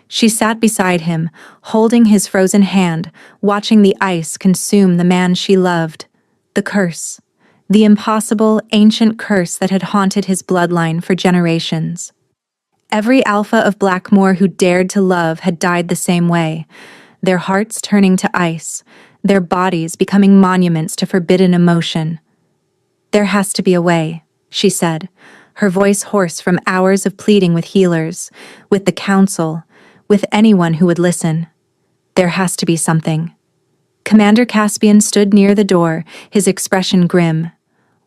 She sat beside him, holding his frozen hand, watching the ice consume the man she loved. The curse. The impossible, ancient curse that had haunted his bloodline for generations. Every alpha of Blackmoor who dared to love had died the same way, their hearts turning to ice, their bodies becoming monuments to forbidden emotion. There has to be a way, she said, her voice hoarse from hours of pleading with healers, with the council, with anyone who would listen. There has to be something. Commander Caspian stood near the door, his expression grim.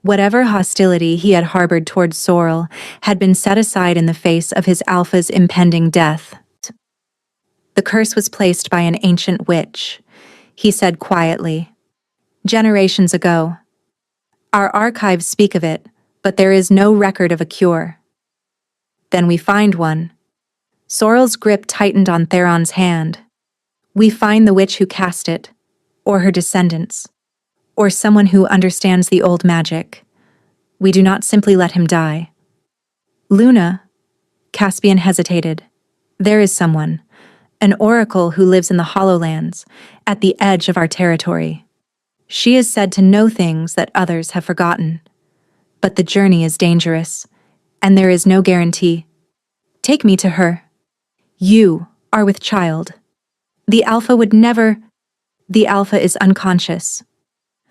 Whatever hostility he had harbored towards Sorrel had been set aside in the face of his alpha's impending death. The curse was placed by an ancient witch, he said quietly. Generations ago. Our archives speak of it, but there is no record of a cure. Then we find one. Sorrel's grip tightened on Theron's hand. We find the witch who cast it, or her descendants, or someone who understands the old magic. We do not simply let him die. Luna, Caspian hesitated. There is someone, an oracle who lives in the Hollowlands, at the edge of our territory. She is said to know things that others have forgotten. But the journey is dangerous, and there is no guarantee. Take me to her. You are with child. The Alpha would never... The Alpha is unconscious.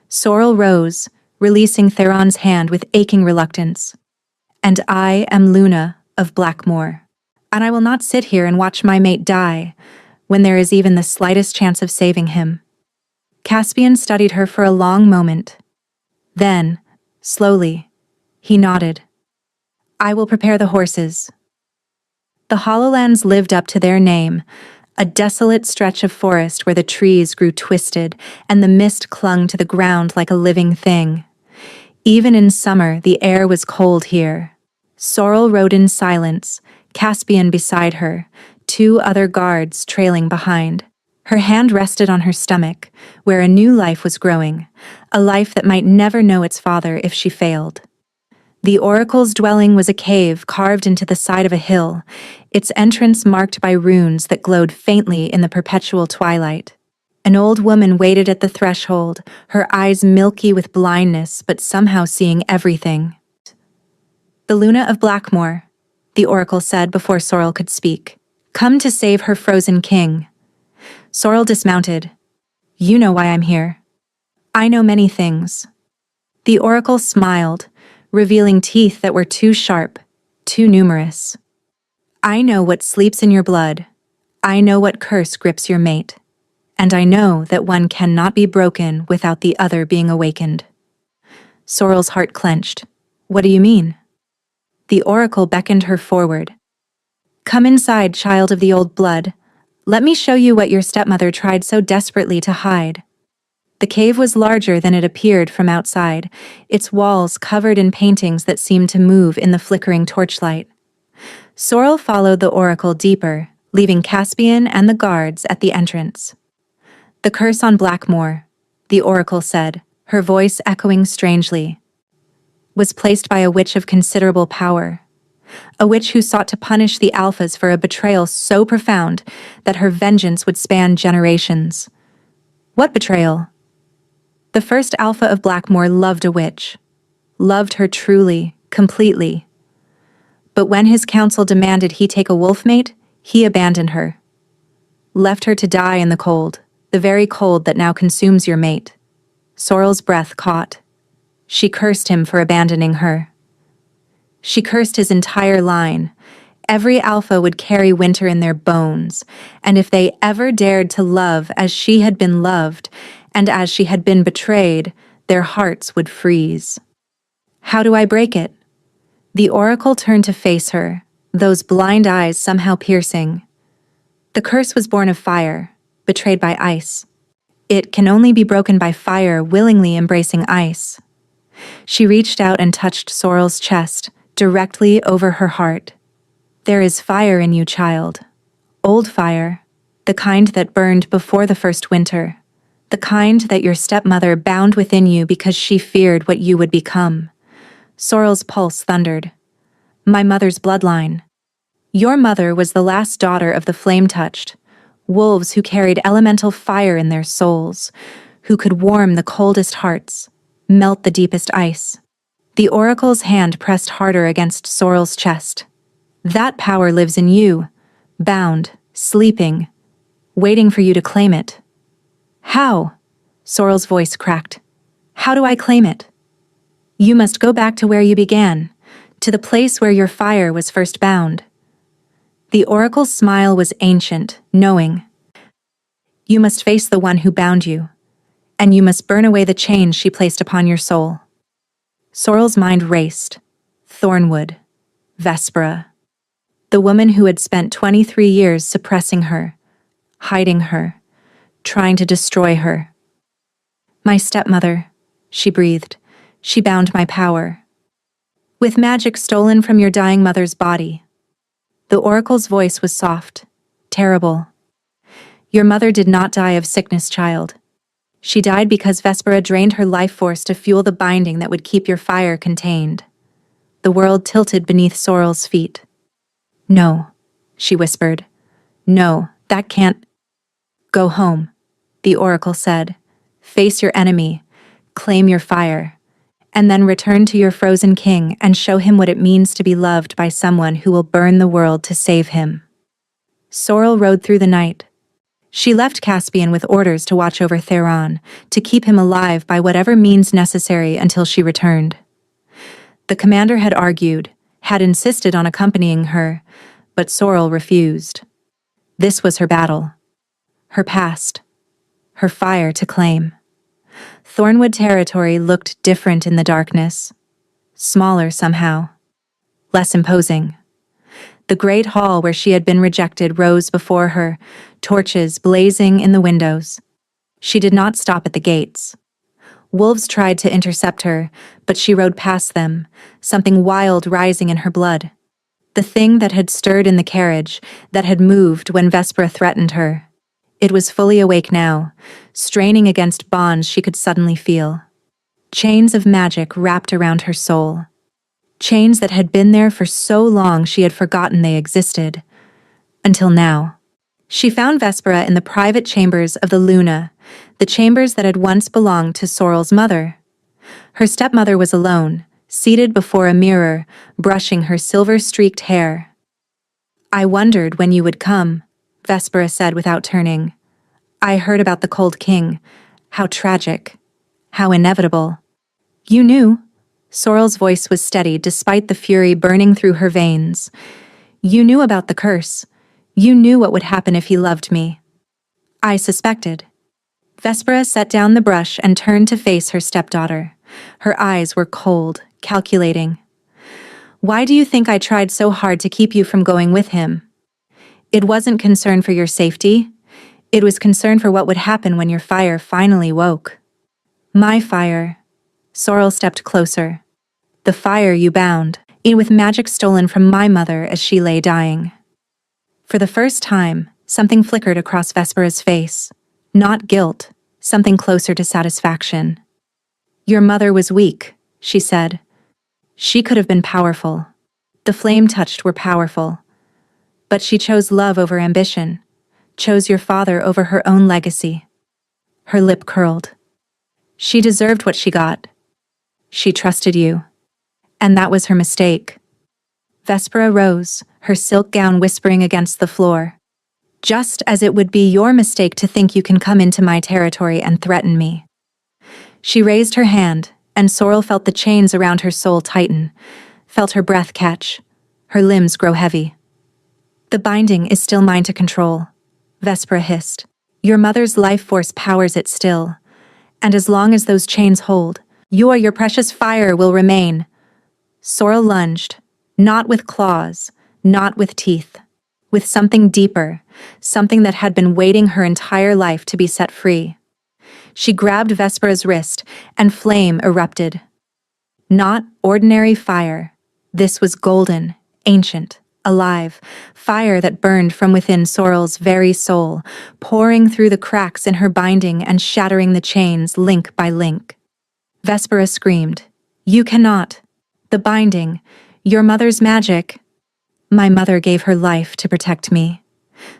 Sorrel rose, releasing Theron's hand with aching reluctance. And I am Luna of Blackmoor. And I will not sit here and watch my mate die, when there is even the slightest chance of saving him. Caspian studied her for a long moment. Then, Slowly, he nodded. I will prepare the horses. The Hollowlands lived up to their name, a desolate stretch of forest where the trees grew twisted and the mist clung to the ground like a living thing. Even in summer, the air was cold here. Sorrel rode in silence, Caspian beside her, two other guards trailing behind. Her hand rested on her stomach, where a new life was growing, a life that might never know its father if she failed. The oracle's dwelling was a cave carved into the side of a hill, its entrance marked by runes that glowed faintly in the perpetual twilight. An old woman waited at the threshold, her eyes milky with blindness but somehow seeing everything. The Luna of Blackmoor, the oracle said before Sorrel could speak. Come to save her frozen king. Sorrel dismounted. You know why I'm here. I know many things. The oracle smiled, revealing teeth that were too sharp, too numerous. I know what sleeps in your blood. I know what curse grips your mate. And I know that one cannot be broken without the other being awakened. Sorrel's heart clenched. What do you mean? The oracle beckoned her forward. Come inside, child of the old blood. Let me show you what your stepmother tried so desperately to hide. The cave was larger than it appeared from outside, its walls covered in paintings that seemed to move in the flickering torchlight. Sorrel followed the oracle deeper, leaving Caspian and the guards at the entrance. The curse on Blackmoor, the oracle said, her voice echoing strangely, was placed by a witch of considerable power. A witch who sought to punish the Alphas for a betrayal so profound that her vengeance would span generations. What betrayal? The first Alpha of Blackmoor loved a witch. Loved her truly, completely. But when his council demanded he take a wolf mate, he abandoned her. Left her to die in the cold, the very cold that now consumes your mate. Sorrel's breath caught. She cursed him for abandoning her. She cursed his entire line. Every Alpha would carry winter in their bones, and if they ever dared to love as she had been loved, and as she had been betrayed, their hearts would freeze. How do I break it? The oracle turned to face her, those blind eyes somehow piercing. The curse was born of fire, betrayed by ice. It can only be broken by fire willingly embracing ice. She reached out and touched Sorrel's chest, directly over her heart. There is fire in you, child. Old fire, the kind that burned before the first winter, the kind that your stepmother bound within you because she feared what you would become. Sorrel's pulse thundered. My mother's bloodline. Your mother was the last daughter of the flame-touched, wolves who carried elemental fire in their souls, who could warm the coldest hearts, melt the deepest ice. The oracle's hand pressed harder against Sorrel's chest. That power lives in you, bound, sleeping, waiting for you to claim it. How? Sorrel's voice cracked. How do I claim it? You must go back to where you began, to the place where your fire was first bound. The oracle's smile was ancient, knowing. You must face the one who bound you, and you must burn away the chains she placed upon your soul. Sorrel's mind raced. Thornwood. Vespera. The woman who had spent 23 years suppressing her, hiding her, trying to destroy her. My stepmother, she breathed. She bound my power. With magic stolen from your dying mother's body. The oracle's voice was soft, terrible. Your mother did not die of sickness, child. She died because Vespera drained her life force to fuel the binding that would keep your fire contained. The world tilted beneath Sorrel's feet. No, she whispered. No, that can't. Go home, the oracle said. Face your enemy, claim your fire, and then return to your frozen king and show him what it means to be loved by someone who will burn the world to save him. Sorrel rode through the night. She left Caspian with orders to watch over Theron, to keep him alive by whatever means necessary until she returned. The commander had argued, had insisted on accompanying her, but Sorrel refused. This was her battle. Her past. Her fire to claim. Thornwood territory looked different in the darkness. smaller somehow, less imposing. The great hall where she had been rejected rose before her, torches blazing in the windows. She did not stop at the gates. Wolves tried to intercept her, but she rode past them, something wild rising in her blood. The thing that had stirred in the carriage, that had moved when Vespera threatened her. It was fully awake now, straining against bonds she could suddenly feel. Chains of magic wrapped around her soul. Chains that had been there for so long she had forgotten they existed. Until now. She found Vespera in the private chambers of the Luna, the chambers that had once belonged to Sorrel's mother. Her stepmother was alone, seated before a mirror, brushing her silver-streaked hair. "I wondered when you would come," Vespera said without turning. "I heard about the Cold King. How tragic. How inevitable." "You knew." Sorrel's voice was steady despite the fury burning through her veins. "You knew about the curse. You knew what would happen if he loved me." "I suspected." Vespera set down the brush and turned to face her stepdaughter. Her eyes were cold, calculating. "Why do you think I tried so hard to keep you from going with him? It wasn't concern for your safety. It was concern for what would happen when your fire finally woke." "My fire." Sorrel stepped closer. "The fire you bound, with magic stolen from my mother as she lay dying." For the first time, something flickered across Vespera's face. Not guilt, something closer to satisfaction. "Your mother was weak," she said. "She could have been powerful. The flame touched were powerful. But she chose love over ambition, chose your father over her own legacy." Her lip curled. "She deserved what she got. She trusted you. And that was her mistake." Vespera rose, her silk gown whispering against the floor. "Just as it would be your mistake to think you can come into my territory and threaten me." She raised her hand, and Sorrel felt the chains around her soul tighten, felt her breath catch, her limbs grow heavy. "The binding is still mine to control," Vespera hissed. "Your mother's life force powers it still, and as long as those chains hold, your precious fire will remain." Sorrel lunged, not with claws, not with teeth, with something deeper, something that had been waiting her entire life to be set free. She grabbed Vespera's wrist, and flame erupted. Not ordinary fire. This was golden, ancient, alive, fire that burned from within Sorrel's very soul, pouring through the cracks in her binding and shattering the chains link by link. Vespera screamed, "You cannot! The binding, your mother's magic." "My mother gave her life to protect me."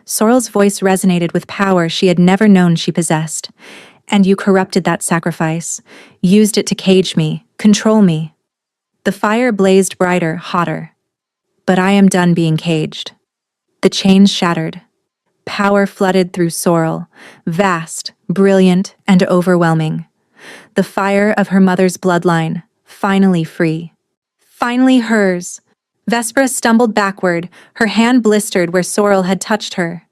Sorrel's voice resonated with power she had never known she possessed. "And you corrupted that sacrifice, used it to cage me, control me." The fire blazed brighter, hotter. "But I am done being caged." The chains shattered. Power flooded through Sorrel, vast, brilliant, and overwhelming. The fire of her mother's bloodline, finally free. Finally hers. Vespera stumbled backward, her hand blistered where Sorrel had touched her.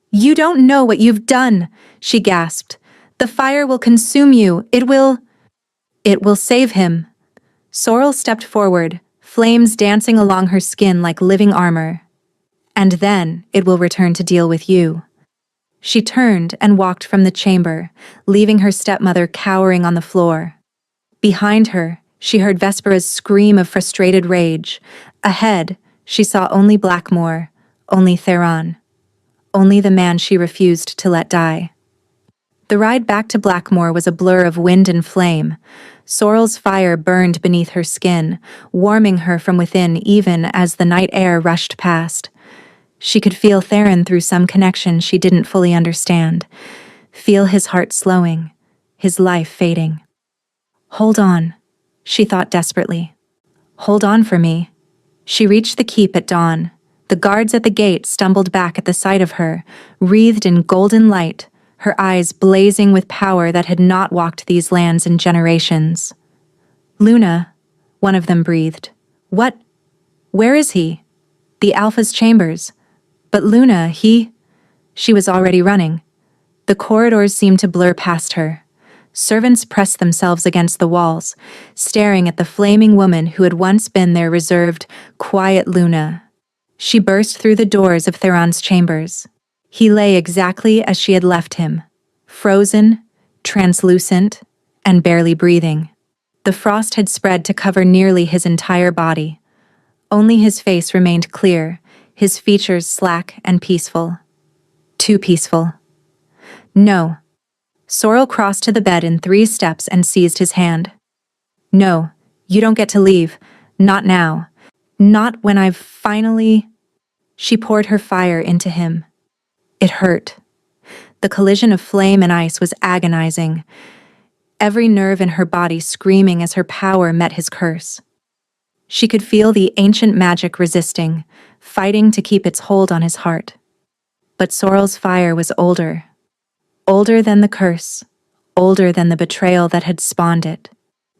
"You don't know what you've done," she gasped. "The fire will consume you. It will save him." Sorrel stepped forward, flames dancing along her skin like living armor. "And then it will return to deal with you." She turned and walked from the chamber, leaving her stepmother cowering on the floor. Behind her, she heard Vespera's scream of frustrated rage. Ahead, she saw only Blackmore, only Theron, only the man she refused to let die. The ride back to Blackmore was a blur of wind and flame. Sorrel's fire burned beneath her skin, warming her from within even as the night air rushed past. She could feel Theron through some connection she didn't fully understand, feel his heart slowing, his life fading. "Hold on," she thought desperately. "Hold on for me." She reached the keep at dawn. The guards at the gate stumbled back at the sight of her, wreathed in golden light, her eyes blazing with power that had not walked these lands in generations. "Luna," one of them breathed. "What? Where is he?" "The Alpha's chambers." "But Luna, he—" She was already running. The corridors seemed to blur past her. Servants pressed themselves against the walls, staring at the flaming woman who had once been their reserved, quiet Luna. She burst through the doors of Theron's chambers. He lay exactly as she had left him, frozen, translucent, and barely breathing. The frost had spread to cover nearly his entire body. Only his face remained clear, his features slack and peaceful. Too peaceful. No. Sorrel crossed to the bed in 3 steps and seized his hand. No, you don't get to leave. Not now. Not when I've finally... She poured her fire into him. It hurt. The collision of flame and ice was agonizing, every nerve in her body screaming as her power met his curse. She could feel the ancient magic resisting, fighting to keep its hold on his heart. But Sorrel's fire was older. Older than the curse, older than the betrayal that had spawned it.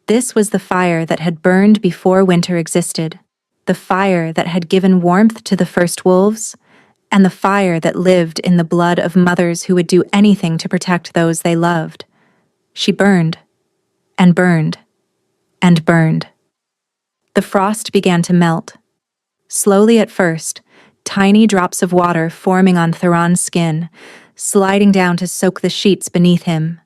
This was the fire that had burned before winter existed, the fire that had given warmth to the first wolves, and the fire that lived in the blood of mothers who would do anything to protect those they loved. She burned, and burned, and burned. The frost began to melt. Slowly at first, tiny drops of water forming on Theron's skin, sliding down to soak the sheets beneath him.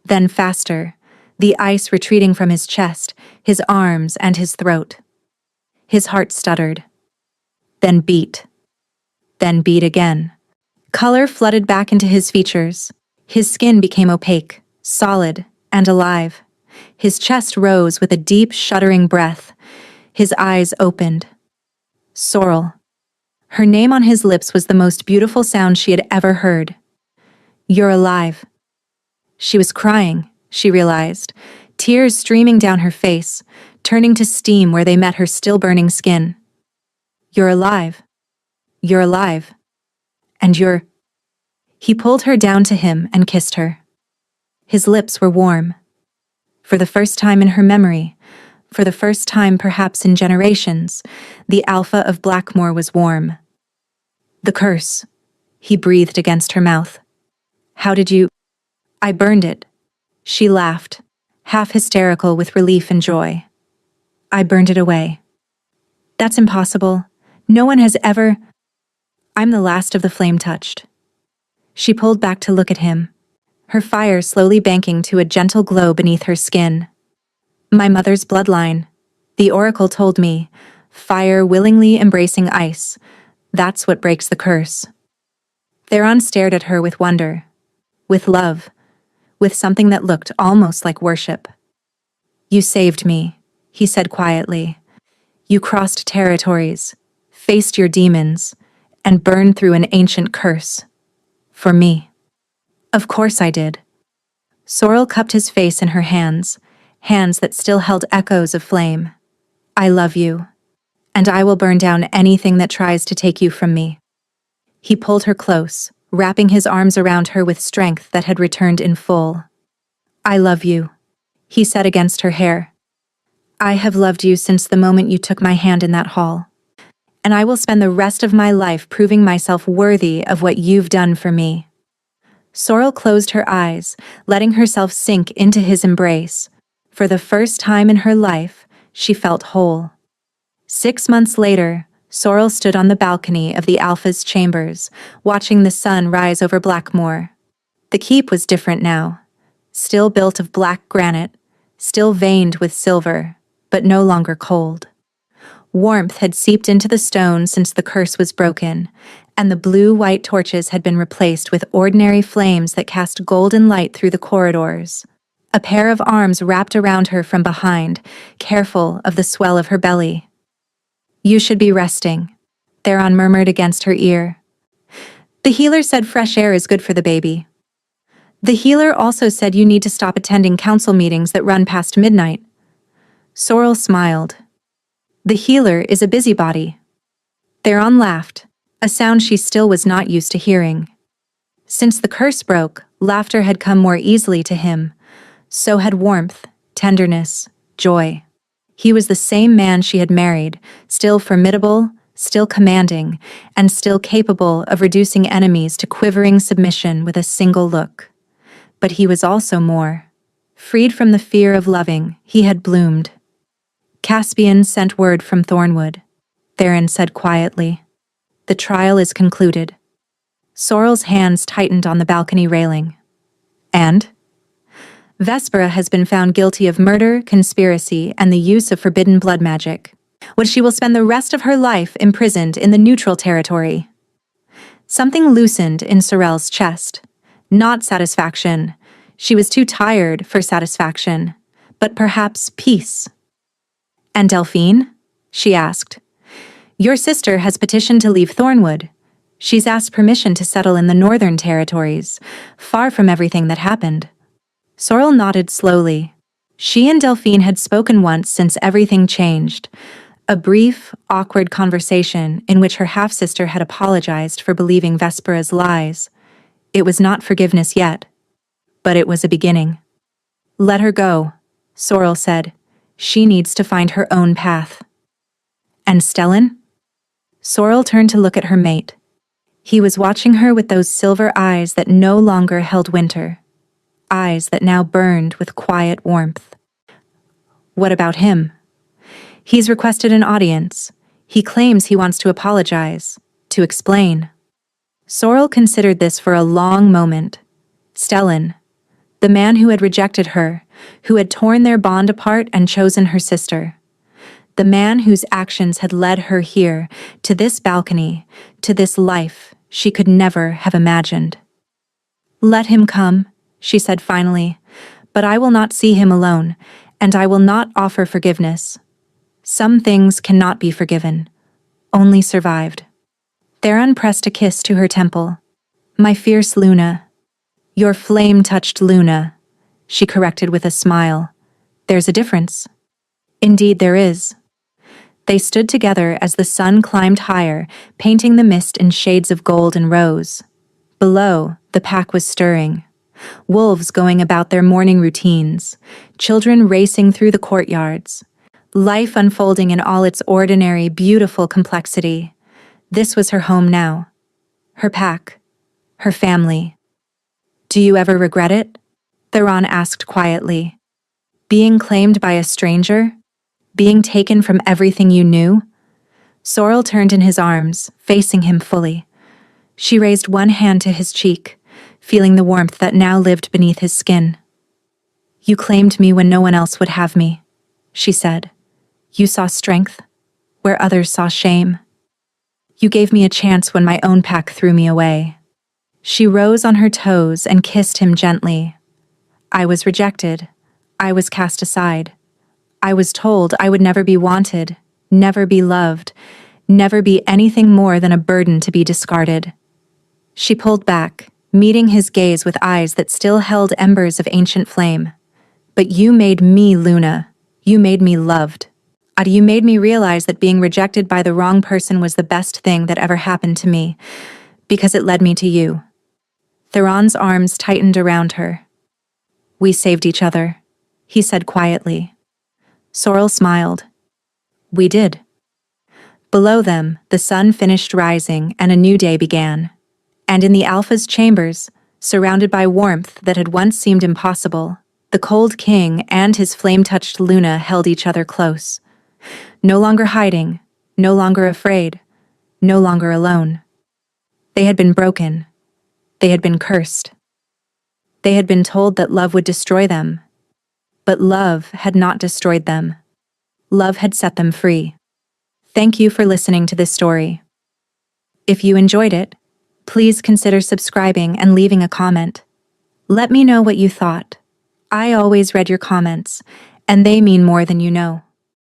Then faster, the ice retreating from his chest, his arms, and his throat. His heart stuttered. Then beat. Then beat again. Color flooded back into his features. His skin became opaque, solid, and alive. His chest rose with a deep, shuddering breath. His eyes opened. Sorrel. Her name on his lips was the most beautiful sound she had ever heard. You're alive. She was crying, she realized, tears streaming down her face, turning to steam where they met her still-burning skin. You're alive. You're alive. And you're... He pulled her down to him and kissed her. His lips were warm. For the first time in her memory, for the first time perhaps in generations, the alpha of Blackmore was warm. The curse, he breathed against her mouth. How did you... I burned it. She laughed, half hysterical with relief and joy. I burned it away. That's impossible. No one has ever... I'm the last of the flame-touched. She pulled back to look at him, her fire slowly banking to a gentle glow beneath her skin. My mother's bloodline. The oracle told me, fire willingly embracing ice. That's what breaks the curse. Theron stared at her with wonder, with love, with something that looked almost like worship. You saved me, he said quietly. You crossed territories, faced your demons, and burned through an ancient curse. For me. Of course I did. Sorrel cupped his face in her hands, hands that still held echoes of flame. I love you, and I will burn down anything that tries to take you from me. He pulled her close, wrapping his arms around her with strength that had returned in full. I love you, he said against her hair. I have loved you since the moment you took my hand in that hall, and I will spend the rest of my life proving myself worthy of what you've done for me. Sorrel closed her eyes, letting herself sink into his embrace. For the first time in her life, she felt whole. 6 months later, Sorrel stood on the balcony of the Alpha's chambers, watching the sun rise over Blackmore. The keep was different now, still built of black granite, still veined with silver, but no longer cold. Warmth had seeped into the stone since the curse was broken, and the blue-white torches had been replaced with ordinary flames that cast golden light through the corridors. A pair of arms wrapped around her from behind, careful of the swell of her belly. You should be resting, Theron murmured against her ear. The healer said fresh air is good for the baby. The healer also said you need to stop attending council meetings that run past midnight. Sorrel smiled. The healer is a busybody. Theron laughed, a sound she still was not used to hearing. Since the curse broke, laughter had come more easily to him. So had warmth, tenderness, joy. He was the same man she had married, still formidable, still commanding, and still capable of reducing enemies to quivering submission with a single look. But he was also more. Freed from the fear of loving, he had bloomed. Caspian sent word from Thornwood. Theron said quietly. The trial is concluded. Sorrel's hands tightened on the balcony railing. And? Vespera has been found guilty of murder, conspiracy, and the use of forbidden blood magic, which she will spend the rest of her life imprisoned in the neutral territory. Something loosened in Sorrel's chest. Not satisfaction. She was too tired for satisfaction, but perhaps peace. And Delphine? She asked. Your sister has petitioned to leave Thornwood. She's asked permission to settle in the northern territories, far from everything that happened. Sorrel nodded slowly. She and Delphine had spoken once since everything changed. A brief, awkward conversation in which her half-sister had apologized for believing Vespera's lies. It was not forgiveness yet, but it was a beginning. Let her go, Sorrel said. She needs to find her own path. And Stellan? Sorrel turned to look at her mate. He was watching her with those silver eyes that no longer held winter. Eyes that now burned with quiet warmth. What about him? He's requested an audience. He claims he wants to apologize, to explain. Sorrel considered this for a long moment. Stellan, the man who had rejected her, who had torn their bond apart and chosen her sister. The man whose actions had led her here, to this balcony, to this life she could never have imagined. Let him come, she said finally, but I will not see him alone, and I will not offer forgiveness. Some things cannot be forgiven, only survived. Theron pressed a kiss to her temple. My fierce Luna. Your flame-touched Luna, she corrected with a smile. There's a difference. Indeed there is. They stood together as the sun climbed higher, painting the mist in shades of gold and rose. Below, the pack was stirring. Wolves going about their morning routines, children racing through the courtyards. Life unfolding in all its ordinary, beautiful complexity. This was her home now. Her pack. Her family. Do you ever regret it? Theron asked quietly. Being claimed by a stranger? Being taken from everything you knew? Sorrel turned in his arms, facing him fully. She raised one hand to his cheek, feeling the warmth that now lived beneath his skin. You claimed me when no one else would have me, she said. You saw strength, where others saw shame. You gave me a chance when my own pack threw me away. She rose on her toes and kissed him gently. I was rejected. I was cast aside. I was told I would never be wanted, never be loved, never be anything more than a burden to be discarded. She pulled back, meeting his gaze with eyes that still held embers of ancient flame. But you made me, Luna. You made me loved. You made me realize that being rejected by the wrong person was the best thing that ever happened to me, because it led me to you. Theron's arms tightened around her. We saved each other, he said quietly. Sorrel smiled. We did. Below them, the sun finished rising and a new day began. And in the Alpha's chambers, surrounded by warmth that had once seemed impossible, the cold king and his flame-touched Luna held each other close. No longer hiding, no longer afraid, no longer alone. They had been broken. They had been cursed. They had been told that love would destroy them. But love had not destroyed them. Love had set them free. Thank you for listening to this story. If you enjoyed it, please consider subscribing and leaving a comment. Let me know what you thought. I always read your comments, and they mean more than you know.